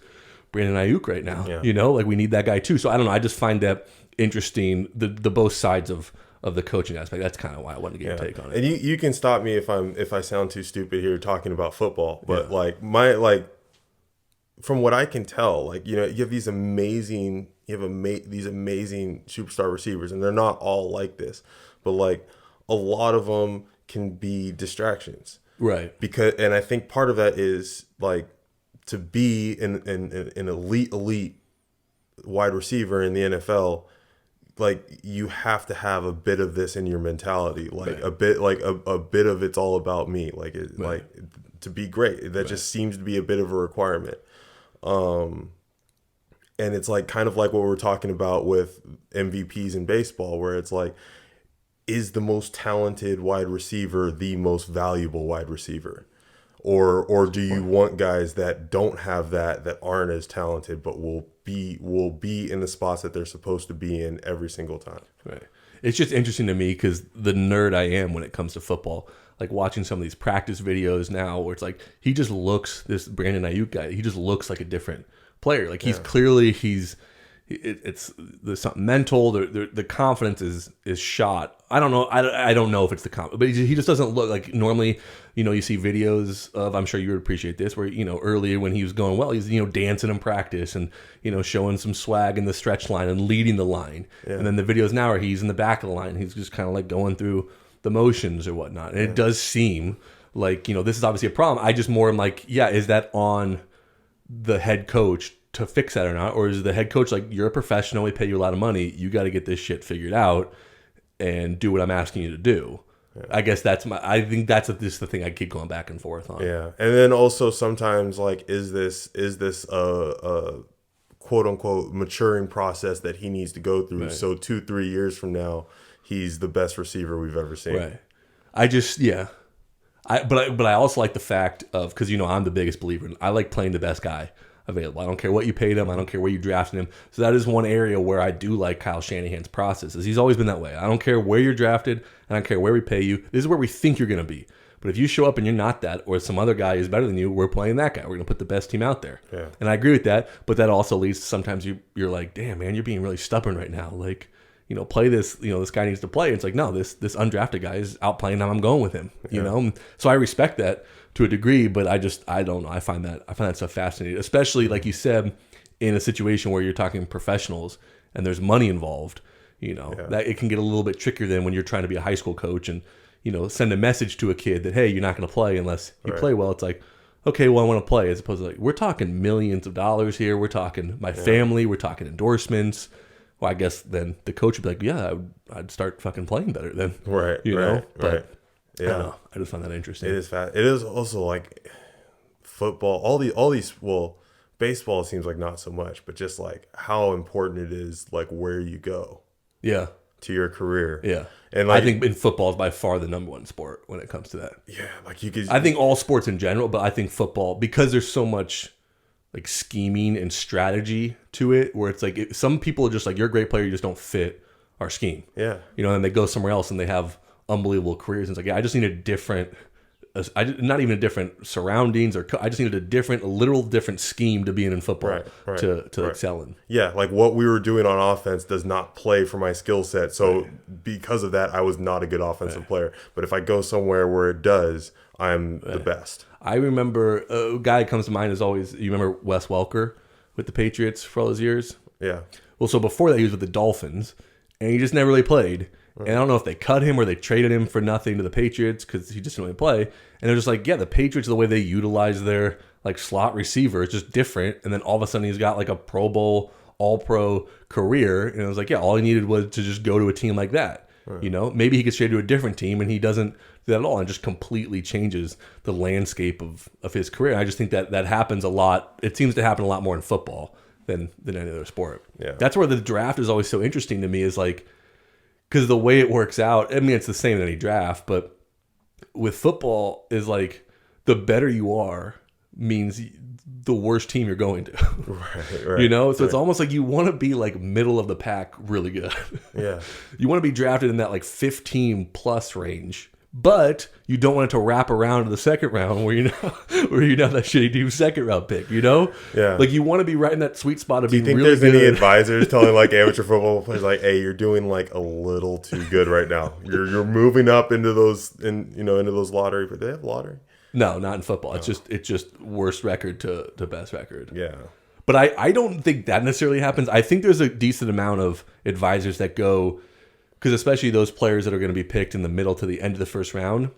Brandon Ayuk right now. Yeah. You know, like, we need that guy too. So I don't know. I just find that interesting, the both sides of the coaching aspect. That's kind of why I wanted to get your take on it. And you can stop me if I sound too stupid here talking about football, but from what I can tell, like, you have these amazing, these amazing superstar receivers, and they're not all like this, but like a lot of them can be distractions. Right. And I think part of that is like to be an elite wide receiver in the NFL, like you have to have a bit of this in your mentality, like a bit of it's all about me, like like to be great. That just seems to be a bit of a requirement. And it's like kind of like what we're talking about with MVPs in baseball, where it's like, is the most talented wide receiver the most valuable wide receiver? Or do you want guys that don't have that aren't as talented, but will be in the spots that they're supposed to be in every single time? Right. It's just interesting to me because the nerd I am when it comes to football, like watching some of these practice videos now where it's like he just looks, this Brandon Ayuk guy, he just looks like a different player. Like he's clearly it's there's something mental. The confidence is shot. I don't know. I don't know if it's the confidence, but he just doesn't look like normally. You see videos of. I'm sure you would appreciate this, where earlier when he was going well, he's dancing in practice and showing some swag in the stretch line and leading the line. Yeah. And then the videos now are he's in the back of the line. He's just kind of like going through the motions or whatnot. And it does seem like this is obviously a problem. I just more am like, is that on the head coach to fix that or not? Or is the head coach like, you're a professional, we pay you a lot of money, you got to get this shit figured out and do what I'm asking you to do? Yeah. I guess I think that's the thing I keep going back and forth on. Yeah. And then also sometimes like, is this a quote unquote maturing process that he needs to go through? Right. So 2-3 years from now, he's the best receiver we've ever seen. Right. But I also like the fact of, because I'm the biggest believer in, I like playing the best guy available. I don't care what you paid him. I don't care where you drafted him. So that is one area where I do like Kyle Shanahan's process. He's always been that way. I don't care where you're drafted. I don't care where we pay you. This is where we think you're going to be. But if you show up and you're not that, or some other guy is better than you, we're playing that guy. We're going to put the best team out there. Yeah. And I agree with that. But that also leads to sometimes you're like, damn, man, you're being really stubborn right now. Like, play this, this guy needs to play. It's like, no, this undrafted guy is outplaying him. I'm going with him, So I respect that to a degree, but I don't know. I find that so fascinating, especially like you said, in a situation where you're talking professionals and there's money involved, that it can get a little bit trickier than when you're trying to be a high school coach and, send a message to a kid that, hey, you're not going to play unless you play well. It's like, okay, well, I want to play, as opposed to like, we're talking millions of dollars here. We're talking my family. We're talking endorsements. Well, I guess then the coach would be like, I'd start fucking playing better then. Right. But yeah. I don't know. I just find that interesting. It is fast. It is also like football, all these, well, baseball seems like not so much, but just like how important it is, like where you go. Yeah. To your career. Yeah. And like, I think in football is by far the number one sport when it comes to that. Yeah. Like you could, I think all sports in general, but I think football, because there's so much like scheming and strategy to it, where it's like some people are just like, you're a great player, you just don't fit our scheme. Yeah. And they go somewhere else and they have unbelievable careers. And it's like, I just need a different, not even a different surroundings, I just needed a literal different scheme to be in football to excel in. Yeah, like what we were doing on offense does not play for my skill set. So because of that, I was not a good offensive player. But if I go somewhere where it does, I'm the best. I remember a guy that comes to mind is always, you remember Wes Welker with the Patriots for all those years? Yeah. Well, so before that, he was with the Dolphins, and he just never really played. And I don't know if they cut him or they traded him for nothing to the Patriots because he just didn't really play. And they're just like, the Patriots, the way they utilize their like slot receiver is just different. And then all of a sudden he's got like a Pro Bowl, All-Pro career. And it was like, all he needed was to just go to a team like that. Right. Maybe he gets traded to a different team and he doesn't do that at all and just completely changes the landscape of his career. I just think that happens a lot. It seems to happen a lot more in football than any other sport. Yeah. That's where the draft is always so interesting to me, is like, because the way it works out, I mean, it's the same in any draft, but with football is like the better you are means the worst team you're going to. Right. So it's almost like you want to be like middle of the pack really good. Yeah. You want to be drafted in that like 15 plus range. But you don't want it to wrap around to the second round where you're that shitty dude second round pick, Yeah. Like you want to be right in that sweet spot of being really good. Do you think there's any advisors telling like amateur football players like, hey, you're doing like a little too good right now. You're moving up into those into those lottery, but they have lottery. No, not in football. It's just worst record to best record. Yeah. But I don't think that necessarily happens. I think there's a decent amount of advisors that go, because especially those players that are going to be picked in the middle to the end of the first round,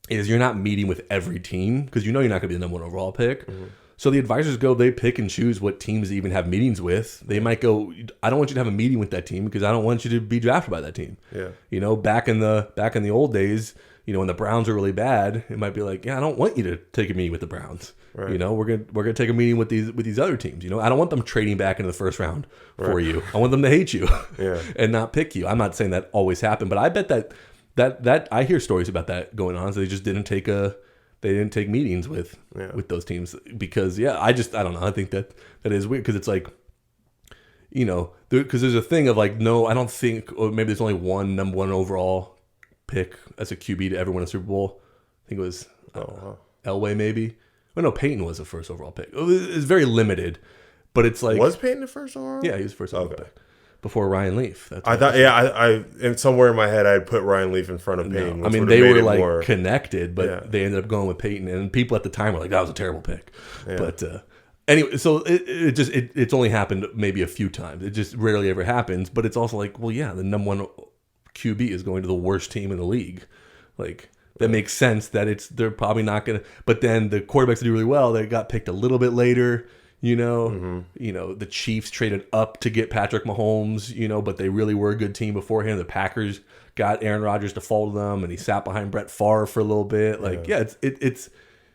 is you're not meeting with every team because you know you're not going to be the number one overall pick. Mm-hmm. So the advisors go, they pick and choose what teams they even have meetings with. They might go, I don't want you to have a meeting with that team because I don't want you to be drafted by that team. Yeah. You know, back in the old days, you know, when the Browns are really bad, it might be like, yeah, I don't want you to take a meeting with the Browns. Right. You know, we're gonna take a meeting with these other teams. You know, I don't want them trading back into the first round for you. I want them to hate you and not pick you. I'm not saying that always happened, but I bet that I hear stories about that going on. So they just didn't take meetings with those teams because I don't know. I think that is weird because it's like, you know, because there's a thing of like, no, I don't think, or maybe there's only one number one overall pick as a QB to ever win a Super Bowl. I think it was Elway maybe. Oh no, Peyton was the first overall pick. It's very limited, but it's like, was Peyton the first overall? Yeah, he was the first overall pick before Ryan Leaf. I thought, I and somewhere in my head I had put Ryan Leaf in front of Peyton. No. I mean, they were like connected, but they ended up going with Peyton, and people at the time were like, that was a terrible pick. Yeah. But anyway, so it's only happened maybe a few times. It just rarely ever happens. But it's also like, well, yeah, the number one QB is going to the worst team in the league. Like, that makes sense that they're probably not going to. But then the quarterbacks that do really well, they got picked a little bit later. You know, you know, the Chiefs traded up to get Patrick Mahomes. You know, but they really were a good team beforehand. The Packers got Aaron Rodgers to fall to them, and he sat behind Brett Favre for a little bit. Like, it's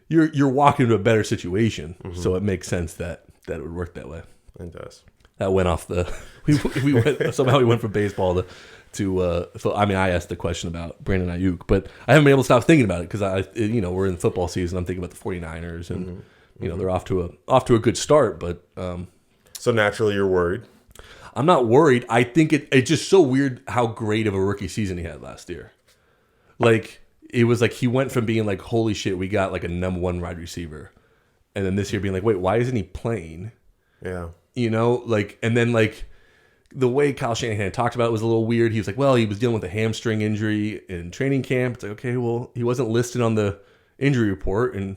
you're walking into a better situation, so it makes sense that it would work that way. It does. That went off the. We went somehow we went from baseball to I mean, I asked the question about Brandon Ayuk, but I haven't been able to stop thinking about it because we're in football season. I'm thinking about the 49ers and you know, they're off to a good start, but so naturally you're worried. I'm not worried. I think it's just so weird how great of a rookie season he had last year. Like, it was like he went from being like, holy shit, we got like a number one wide receiver, and then this year being like, wait, why isn't he playing? Yeah, you know, like, and then like. The way Kyle Shanahan talked about it was a little weird. He was like, well, he was dealing with a hamstring injury in training camp. It's like, okay, well, he wasn't listed on the injury report. And,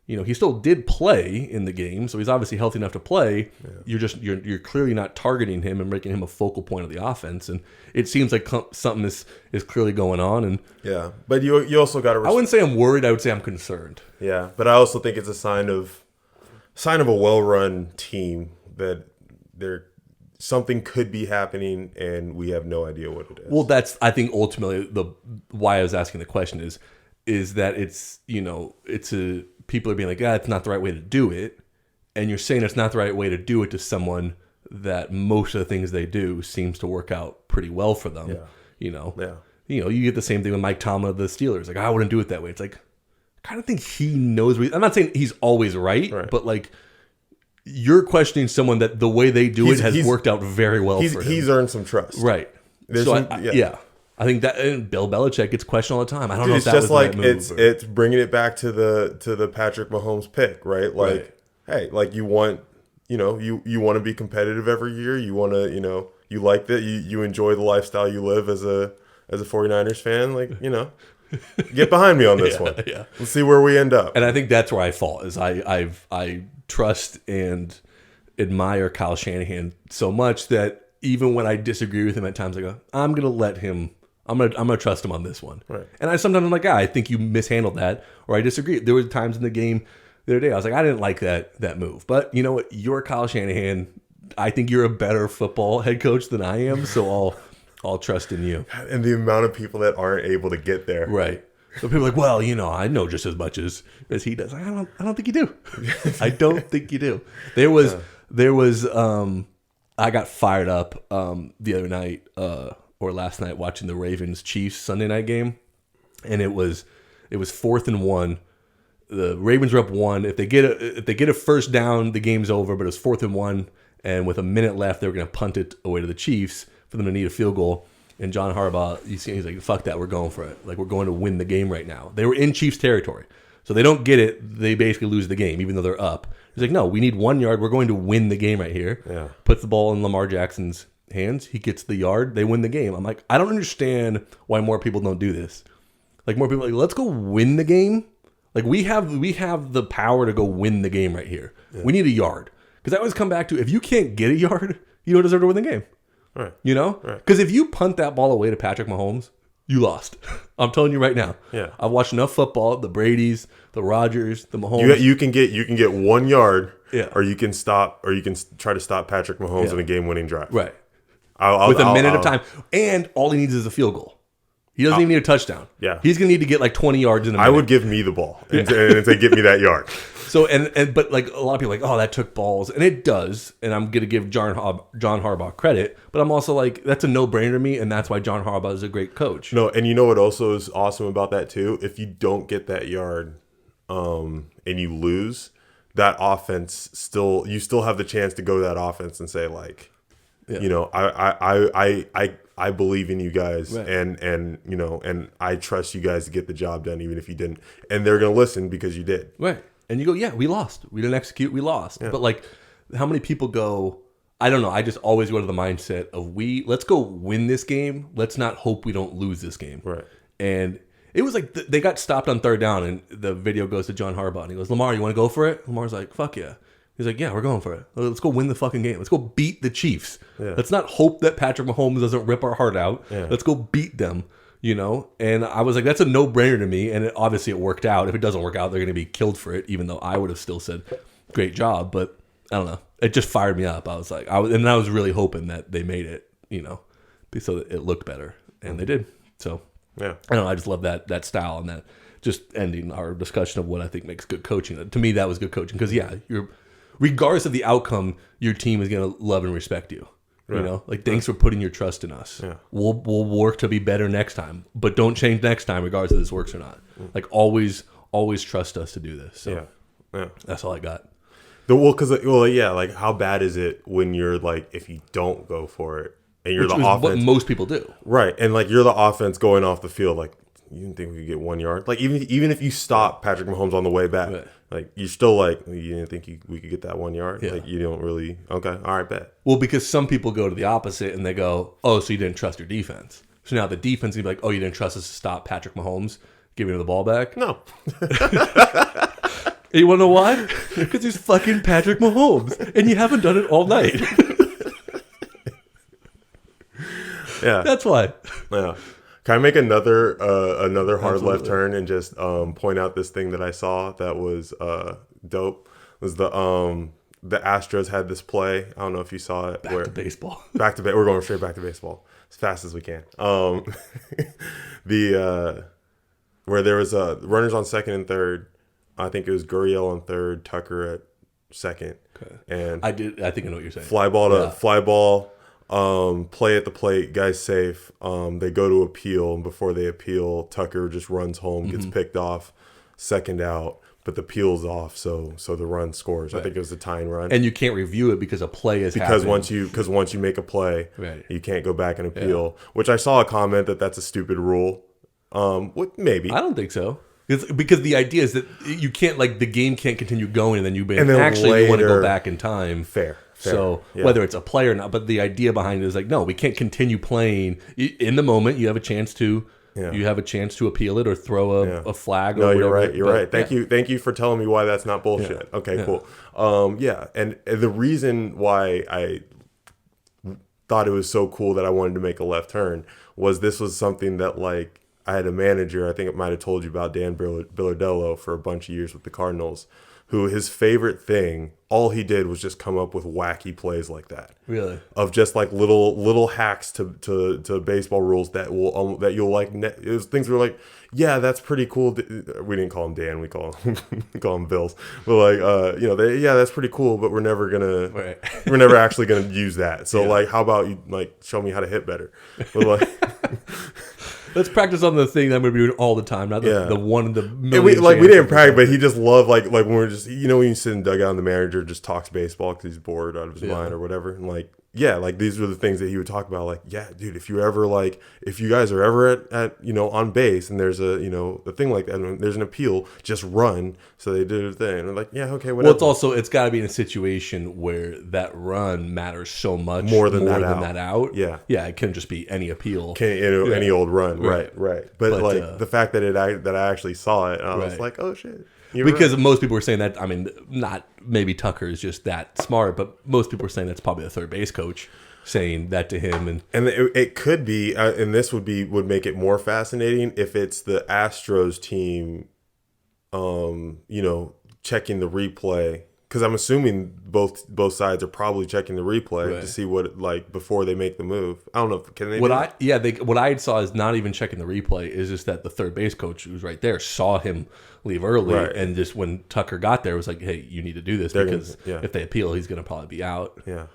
you know, he still did play in the game. So he's obviously healthy enough to play. Yeah. You're clearly not targeting him and making him a focal point of the offense. And it seems like something is clearly going on. And yeah, but you also got to. I wouldn't say I'm worried. I would say I'm concerned. Yeah, but I also think it's a sign of a well-run team that something could be happening and we have no idea what it is. Well, that's, I think, ultimately why I was asking the question is that it's, you know, people are being like, it's not the right way to do it. And you're saying it's not the right way to do it to someone that most of the things they do seems to work out pretty well for them. Yeah. You know? Yeah. You know, you get the same thing with Mike Tomlin of the Steelers. Like, I wouldn't do it that way. It's like, I kind of think he knows. I'm not saying he's always right. But like, you're questioning someone that the way they do it has worked out very well for him. He's earned some trust. Right. So I think that, and Bill Belichick gets questioned all the time. I don't know if that was like the right move. It's bringing it back to the Patrick Mahomes pick, right? Like, hey, like you want to be competitive every year. You want to, you know, you like that. You enjoy the lifestyle you live as a 49ers fan. Like, you know, get behind me on this one. Yeah. Let's see where we end up. And I think that's where I fall is I trust and admire Kyle Shanahan so much that even when I disagree with him at times, I go, I'm gonna trust him on this one. Right. And sometimes I'm like, I think you mishandled that, or I disagree. There were times in the game the other day I was like, I didn't like that move, but you know what? You're Kyle Shanahan. I think you're a better football head coach than I am, so I'll trust in you. And the amount of people that aren't able to get there, right? So people are like, well, you know, I know just as much as he does. I don't think you do. I don't think you do. There was I got fired up the other night or last night watching the Ravens Chiefs Sunday night game, and it was 4th and 1. The Ravens were up 1. If they get a first down, the game's over. But it was 4th and 1, and with a minute left, they were going to punt it away to the Chiefs for them to need a field goal. And John Harbaugh, he's like, fuck that, we're going for it. Like, we're going to win the game right now. They were in Chiefs territory. So they don't get it. They basically lose the game, even though they're up. He's like, no, we need 1 yard. We're going to win the game right here. Yeah. Puts the ball in Lamar Jackson's hands. He gets the yard. They win the game. I'm like, I don't understand why more people don't do this. Like, more people are like, let's go win the game. Like we have the power to go win the game right here. Yeah. We need a yard. Because I always come back to, if you can't get a yard, you don't deserve to win the game. Right. You know? Because if you punt that ball away to Patrick Mahomes, you lost. I'm telling you right now. Yeah. I've watched enough football, the Bradys, the Rodgers, the Mahomes. You can get 1 yard, yeah. or you can try to stop Patrick Mahomes in a game-winning drive. Right. With a minute of time. And all he needs is a field goal. He doesn't even need a touchdown. Yeah. He's going to need to get like 20 yards in a minute. I would give me the ball and say, get me that yard. So, but like a lot of people are like, oh, that took balls. And it does. And I'm going to give John Harbaugh credit. But I'm also like, that's a no-brainer to me. And that's why John Harbaugh is a great coach. No, and you know what also is awesome about that too? If you don't get that yard and you lose, that offense you still have the chance to go to that offense and say like, you know, I believe in you guys, right. and you know, and I trust you guys to get the job done, even if you didn't. And they're gonna listen because you did. Right. And you go, yeah, we lost. We didn't execute. We lost. Yeah. But like, how many people go? I don't know. I just always go to the mindset of let's go win this game. Let's not hope we don't lose this game. Right. And it was like they got stopped on 3rd down, and the video goes to John Harbaugh, and he goes, "Lamar, you want to go for it?" Lamar's like, "Fuck yeah." He's like, yeah, we're going for it. Let's go win the fucking game. Let's go beat the Chiefs. Yeah. Let's not hope that Patrick Mahomes doesn't rip our heart out. Yeah. Let's go beat them, you know? And I was like, that's a no-brainer to me. And obviously it worked out. If it doesn't work out, they're going to be killed for it, even though I would have still said, great job. But I don't know. It just fired me up. I was like, I was really hoping that they made it, you know, so that it looked better. And they did. So, yeah. I don't know. I just love that style and that just ending our discussion of what I think makes good coaching. To me, that was good coaching. Because, yeah, regardless of the outcome, your team is going to love and respect you. You know, like, thanks for putting your trust in us. Yeah. We'll work to be better next time, but don't change next time, regardless if this works or not. Like, always trust us to do this. So that's all I got. Like, how bad is it when you're like, if you don't go for it and you're the offense? What most people do, right? And like, you're the offense going off the field, like, you didn't think we could get 1 yard? Like, even if you stop Patrick Mahomes on the way back, right. Like, you're still like, you didn't think we could get that 1 yard? Yeah. Like, you don't really, okay, all right, bet. Well, because some people go to the opposite and they go, oh, so you didn't trust your defense. So now the defense would be like, oh, you didn't trust us to stop Patrick Mahomes, giving him the ball back? No. You want to know why? Because he's fucking Patrick Mahomes, and you haven't done it all night. Yeah. That's why. Yeah. Can I make another hard left turn and just point out this thing that I saw that was dope? It was the Astros had this play. I don't know if you saw it. Back to baseball. We're going straight back to baseball as fast as we can. Where there was runners on 2nd and 3rd. I think it was Gurriel on 3rd, Tucker at 2nd. Okay. And I think I know what you're saying. Fly ball. Play at the plate, guy's safe. They go to appeal, and before they appeal, Tucker just runs home, gets picked off, 2nd out, but the appeal's off, so the run scores. Right. I think it was a tying run. And you can't review it because a play is happening. Once you make a play, right. You can't go back and appeal. Yeah. Which I saw a comment that's a stupid rule. Maybe I don't think so. Because the idea is that you can't, like, the game can't continue going, and then you want to go back in time. Fair. So whether it's a play or not, but the idea behind it is like, no, we can't continue playing. In the moment, you have a chance to appeal it or throw a flag. No, you're right. You're right. Thank you for telling me why that's not bullshit. Yeah. Okay, cool. And the reason why I thought it was so cool that I wanted to make a left turn was this was something that, like, I had a manager, I think it might have told you about, Dan Billardello, for a bunch of years with the Cardinals, who his favorite thing, all he did was just come up with wacky plays like that. Really? Of just like little hacks to baseball rules that you'll like. It was things were like, yeah, that's pretty cool. We didn't call him Dan, we call him Bills. We're like, that's pretty cool, but we're never actually gonna use that. So like, how about you like show me how to hit better? We're like. Let's practice on the thing that I'm going to be doing all the time, not the one in the million. We didn't practice, but he just loved, like when we're just, when you sit in dugout and the manager just talks baseball because he's bored out of his mind or whatever. And like, yeah, like these were the things that he would talk about. Like, yeah, dude, if you guys are ever at on base and there's a thing like that, and there's an appeal, just run. So they did a thing. And they're like, yeah, okay, whatever. Well, it's got to be in a situation where that run matters so much more than that out. Yeah. Yeah. It couldn't just be any appeal. Any old run. Right. But like the fact that I actually saw it, and I was like, oh shit. Because most people were saying that, I mean, not maybe Tucker is just that smart, but most people were saying that's probably the third base coach saying that to him. And it could be, and this would make it more fascinating if it's the Astros team, checking the replay. Because I'm assuming both sides are probably checking the replay to see what before they make the move. I don't know. Can they? What I saw is not even checking the replay. Is just that the third base coach who was right there saw him leave early, and just when Tucker got there, was like, "Hey, you need to do this because if they appeal, he's going to probably be out." Yeah.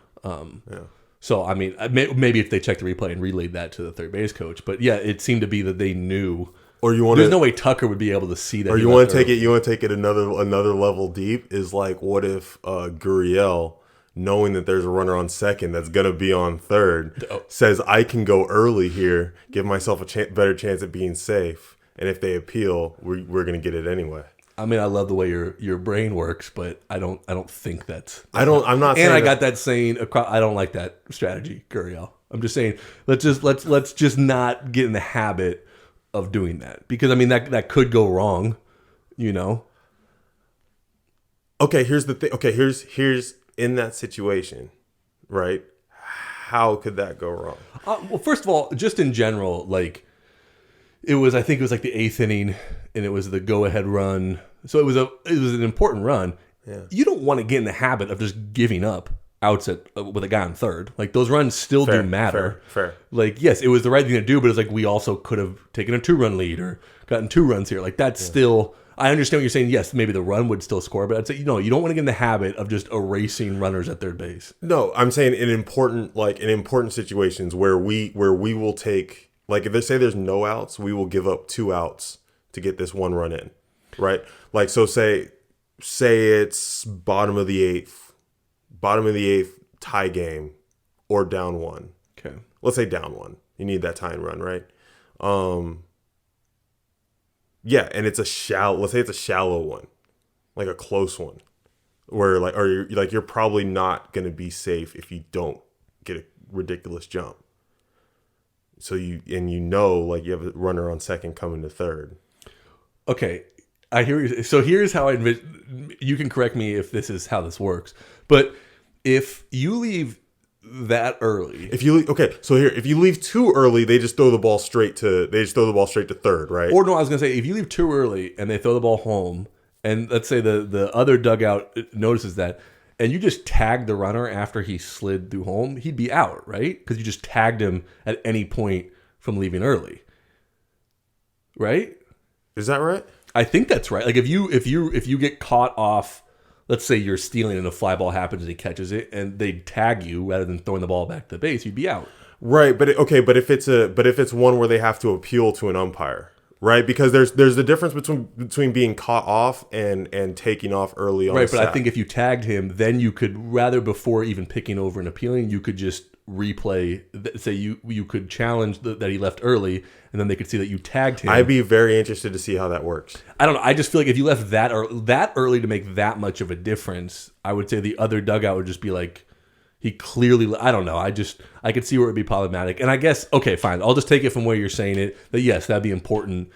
So I mean, maybe if they checked the replay and relayed that to the third base coach, but yeah, it seemed to be that they knew. Or there's no way Tucker would be able to see that. Or you want to take it another level deep is like, what if Gurriel, knowing that there's a runner on second that's gonna be on third, says I can go early here, give myself a better chance at being safe, and if they appeal, we're gonna get it anyway. I mean, I love the way your brain works, but I don't think that's. I'm not. And I got that saying. I don't like that strategy, Gurriel. I'm just saying, let's just not get in the habit of doing that, because I mean that could go wrong, Okay, here's the thing. Okay, here's in that situation, right? How could that go wrong? Well, first of all, just in general, like I think it was like the 8th inning, and it was the go-ahead run. So it was an important run. Yeah. You don't want to get in the habit of just giving up outs with a guy on third. Like, those runs still do matter. Fair. Like, yes, it was the right thing to do, but it's like we also could have taken a 2-run lead or gotten 2 runs here. Like, that's still. I understand what you're saying. Yes, maybe the run would still score, but I'd say you don't want to get in the habit of just erasing runners at third base. No, I'm saying in important situations where we will take, like, if they say there's no outs, we will give up 2 outs to get this 1 run in, right? Like, so say it's bottom of the 8th tie game, or down 1. Okay. Let's say down 1. You need that tying run, right? Yeah, and let's say it's a shallow one, like a close one, where you're probably not going to be safe if you don't get a ridiculous jump. So you have a runner on second coming to third. Okay, I hear you. So here's how you can correct me if this is how this works. But if you leave that early, if you leave too early, they just throw the ball straight to third, right? Or no, I was gonna say, if you leave too early and they throw the ball home, and let's say the other dugout notices that, and you just tag the runner after he slid through home, he'd be out, right? Because you just tagged him at any point from leaving early, right? Is that right? I think that's right. Like, if you get caught off, let's say you're stealing and a fly ball happens and he catches it, and they tag you rather than throwing the ball back to the base, you'd be out. Right, but if it's one where they have to appeal to an umpire, right? Because there's a difference between being caught off and taking off early on. Right, but I think if you tagged him, then you could, rather before even picking over and appealing, you could just replay. Say you could challenge that he left early, and then they could see that you tagged him. I'd be very interested to see how that works. I don't know. I just feel like if you left that early to make that much of a difference, I would say the other dugout would just be like, he clearly. I don't know. I could see where it would be problematic. And I guess, okay, fine. I'll just take it from where you're saying it. That yes, that'd be important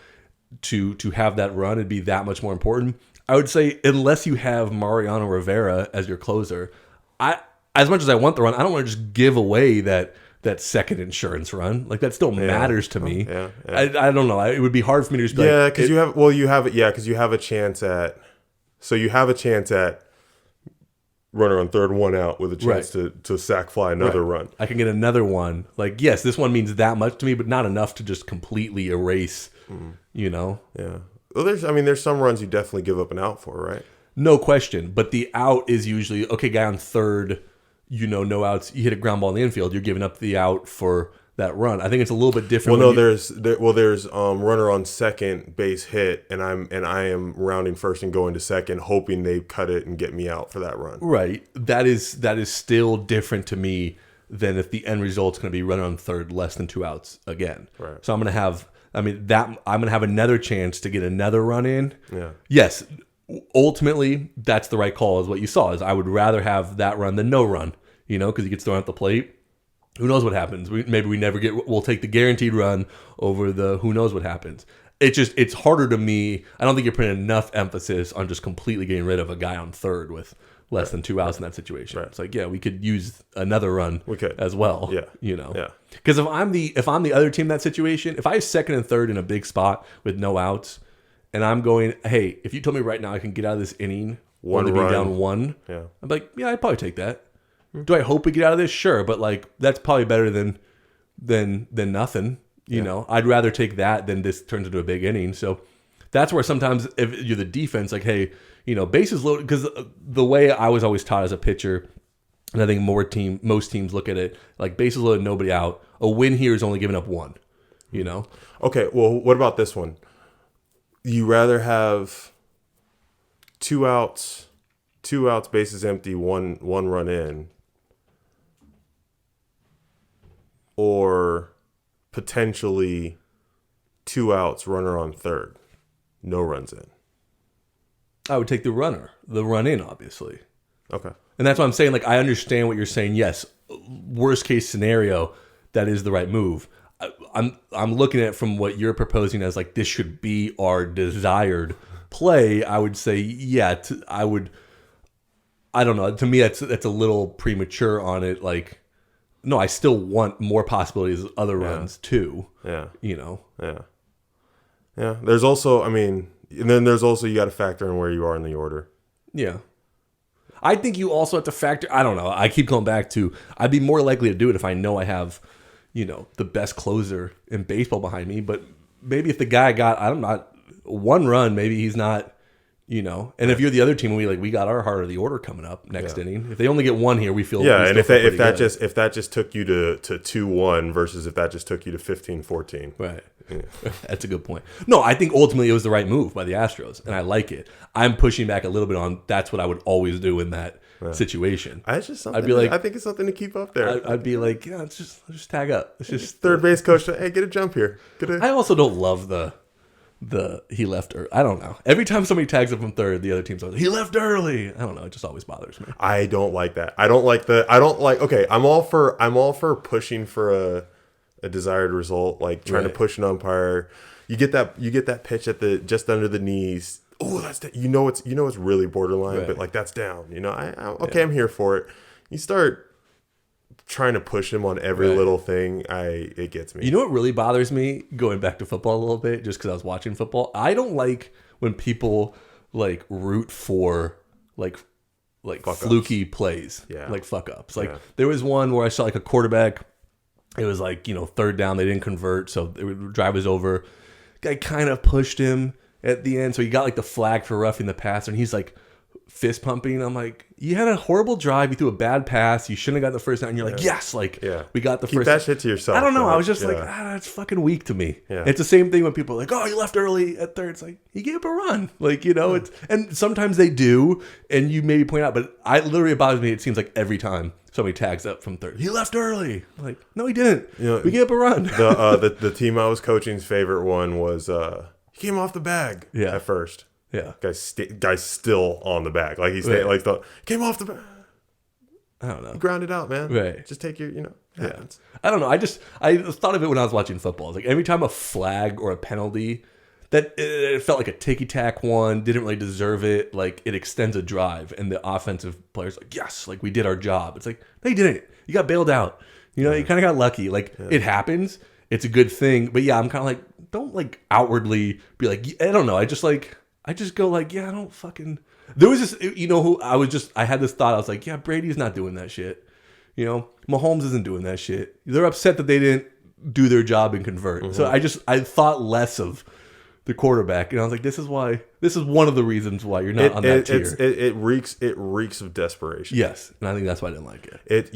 to have that run. It'd be that much more important. I would say, unless you have Mariano Rivera as your closer, as much as I want the run, I don't want to just give away that second insurance run. Like, that still matters to me. Yeah. I don't know. It would be hard for me to just be because you have a chance at. So you have a chance at runner on third, 1 out with a chance to sack fly another run. I can get another one. Like, yes, this one means that much to me, but not enough to just completely erase. Yeah. Well, there's some runs you definitely give up an out for, right? No question. But the out is usually, okay, guy on third, no outs. You hit a ground ball in the infield, you're giving up the out for that run. I think it's a little bit different. Well, there's runner on second base hit, and I am rounding first and going to second, hoping they cut it and get me out for that run. Right. That is still different to me than if the end result's going to be running on third, less than 2 outs again. Right. So I'm going to have, I'm going to have another chance to get another run in. Yeah. Yes, ultimately, that's the right call, is what you saw, is I would rather have that run than no run, because he gets thrown at the plate. Who knows what happens? Maybe we never we'll take the guaranteed run over the who knows what happens. It's harder to me. I don't think you're putting enough emphasis on just completely getting rid of a guy on third with less than 2 outs in that situation. Right. It's like, yeah, we could use another run as well. Yeah. Yeah. Because if I'm the other team in that situation, if I have second and third in a big spot with no outs, and I'm going, hey, if you told me right now I can get out of this inning, one only run, be down one, yeah, I'm like, yeah, I'd probably take that. Do I hope we get out of this? Sure, but like that's probably better than nothing. You know, I'd rather take that than this turns into a big inning. So that's where sometimes if you're the defense, like, hey, bases loaded, because the way I was always taught as a pitcher, and I think most teams look at it like bases loaded, nobody out. A win here is only giving up one. Okay, well, what about this one? You rather have 2 outs, bases empty, one run in, or potentially 2 outs, runner on third, no runs in? I would take the run in, obviously. Okay. And that's what I'm saying. Like, I understand what you're saying. Yes, worst case scenario, that is the right move. I'm looking at it from what you're proposing as like this should be our desired play. I would say, yeah, I don't know. To me, that's a little premature on it. Like, no, I still want more possibilities of other runs too. Yeah. Yeah. Yeah. There's also, and then there's also, you got to factor in where you are in the order. Yeah. I think you also have to factor, I don't know. I keep going back to, I'd be more likely to do it if I know I have, the best closer in baseball behind me. But maybe if the guy got, I'm not, one run, maybe he's not, and if you're the other team, we got our heart of the order coming up next inning. If they only get one here, we feel and if that just took you to 2-1 versus if that just took you to 15-14. Right. Yeah. That's a good point. No, I think ultimately it was the right move by the Astros, and I like it. I'm pushing back a little bit on that's what I would always do in that situation. I'd be like, I think it's something to keep up there. I'd be like, yeah, let's just tag up. It's just third base coach. Hey, get a jump here. I also don't love the he left early. I don't know. Every time somebody tags up from third, the other team's like, he left early. I don't know. It just always bothers me. I don't like that. Okay, I'm all for pushing for a desired result, like trying to push an umpire. You get that pitch at the just under the knees. Oh, that's it's really borderline, but like that's down. I'm here for it. You start trying to push him on every little thing, it gets me. You know what really bothers me, going back to football a little bit, just because I was watching football? I don't like when people like root for like fluky plays, like fuck ups. Like there was one where I saw like a quarterback. It was like, third down, they didn't convert, so the drive was over. Guy kind of pushed him at the end, so he got like the flag for roughing the passer, and he's like fist pumping. I'm like, you had a horrible drive, you threw a bad pass, you shouldn't have got the first down, and you're like, yes, like we got the Keep first. That shit to yourself. I don't know. I was just like, that's fucking weak to me. Yeah. It's the same thing when people are like, oh, he left early at third. It's like, he gave up a run. Like, it's, and sometimes they do, and you maybe point out, but it bothers me. It seems like every time somebody tags up from third, he left early. I'm like, no, he didn't. We gave up a run. The team I was coaching's favorite one was he came off the bag at first. Yeah, guy's still on the bag. Like he's came off the bag. I don't know. You ground it out, man. Right. Just take your, happens. I don't know. I thought of it when I was watching football. It's like every time a flag or a penalty, that it felt like a ticky-tack one, didn't really deserve it. Like it extends a drive, and the offensive players like, yes, like we did our job. It's like, no, you didn't. You got bailed out. You kind of got lucky. Like it happens. It's a good thing. But yeah, I'm kind of like, don't like outwardly be like, I don't know. I just go like, yeah, I don't fucking. There was this, who I had this thought. I was like, yeah, Brady's not doing that shit. Mahomes isn't doing that shit. They're upset that they didn't do their job and convert. Mm-hmm. So I thought less of the quarterback, and I was like, this is one of the reasons why you're not on that tier. It reeks of desperation. Yes, and I think that's why I didn't like it.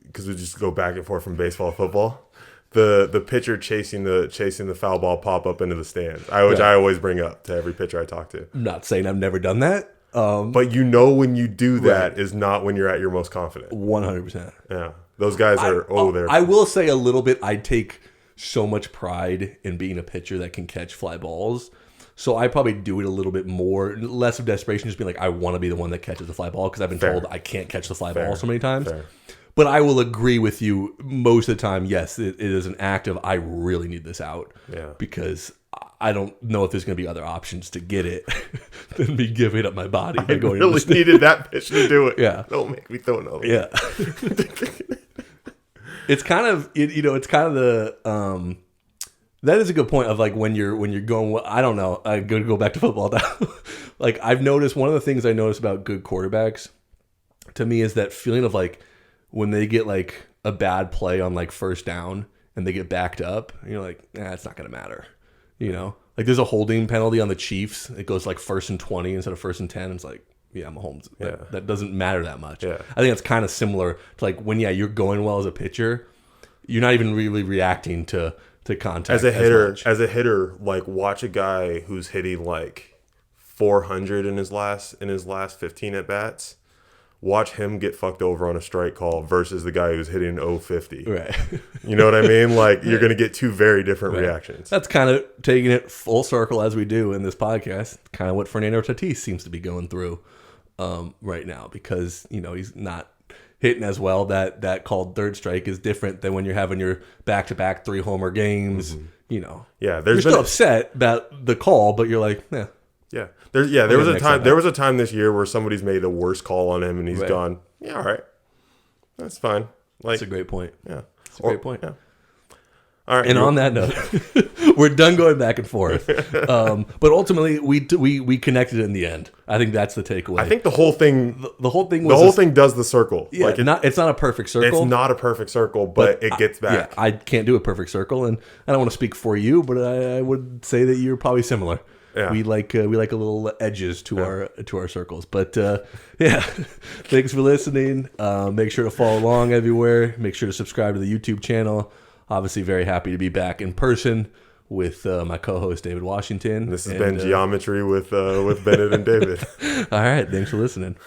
Because we just go back and forth from baseball to football. The pitcher chasing the foul ball pop up into the stands, which I always bring up to every pitcher I talk to. I'm not saying I've never done that. But you know when you do that is not when you're at your most confident. 100%. Yeah. Those guys are there. I will say a little bit, I take so much pride in being a pitcher that can catch fly balls. So I probably do it a little bit more, less of desperation, just being like, I want to be the one that catches the fly ball because I've been told I can't catch the fly ball so many times. Fair. But I will agree with you most of the time. Yes, it is an act of I really need this out. Yeah. Because I don't know if there's going to be other options to get it than me giving up my body. I really needed that pitch to do it. Yeah. Don't make me throw another. Yeah. It's kind of, it's kind of the, that is a good point of like when you're going, I don't know, I'm going to go back to football now. Like I've noticed, one of the things I notice about good quarterbacks to me is that feeling of like when they get like a bad play on like first down and they get backed up, and you're like, it's not going to matter. Like there's a holding penalty on the Chiefs. It goes like 1st and 20 instead of 1st and 10. It's like, Mahomes. That doesn't matter that much. Yeah. I think it's kind of similar to like when you're going well as a pitcher, you're not even really reacting to contact as a hitter. Like watch a guy who's hitting like 400 in his last 15 at bats. Watch him get fucked over on a strike call versus the guy who's hitting 050. Right. You know what I mean? Like you're going to get two very different reactions. That's kind of taking it full circle as we do in this podcast. Kind of what Fernando Tatis seems to be going through right now because, he's not hitting as well. That called third strike is different than when you're having your back-to-back 3-homer games. Yeah, you're still upset about the call, but you're like, Yeah. There was a time this year where somebody's made a worse call on him and he's gone, yeah, all right. That's fine. Like that's a great point. Yeah. That's a great point. Yeah. All right. And on that note, we're done going back and forth. But ultimately, we connected in the end. I think that's the takeaway. I think the whole thing thing does the circle. Yeah, like it's not a perfect circle. It's not a perfect circle, but it gets back. I can't do a perfect circle, and I don't want to speak for you, but I would say that you're probably similar. Yeah. We like a little edges to our circles. But thanks for listening. Make sure to follow along everywhere. Make sure to subscribe to the YouTube channel. Obviously, very happy to be back in person with my co-host David Washington. This has been Geometry with Bennett and David. All right, thanks for listening.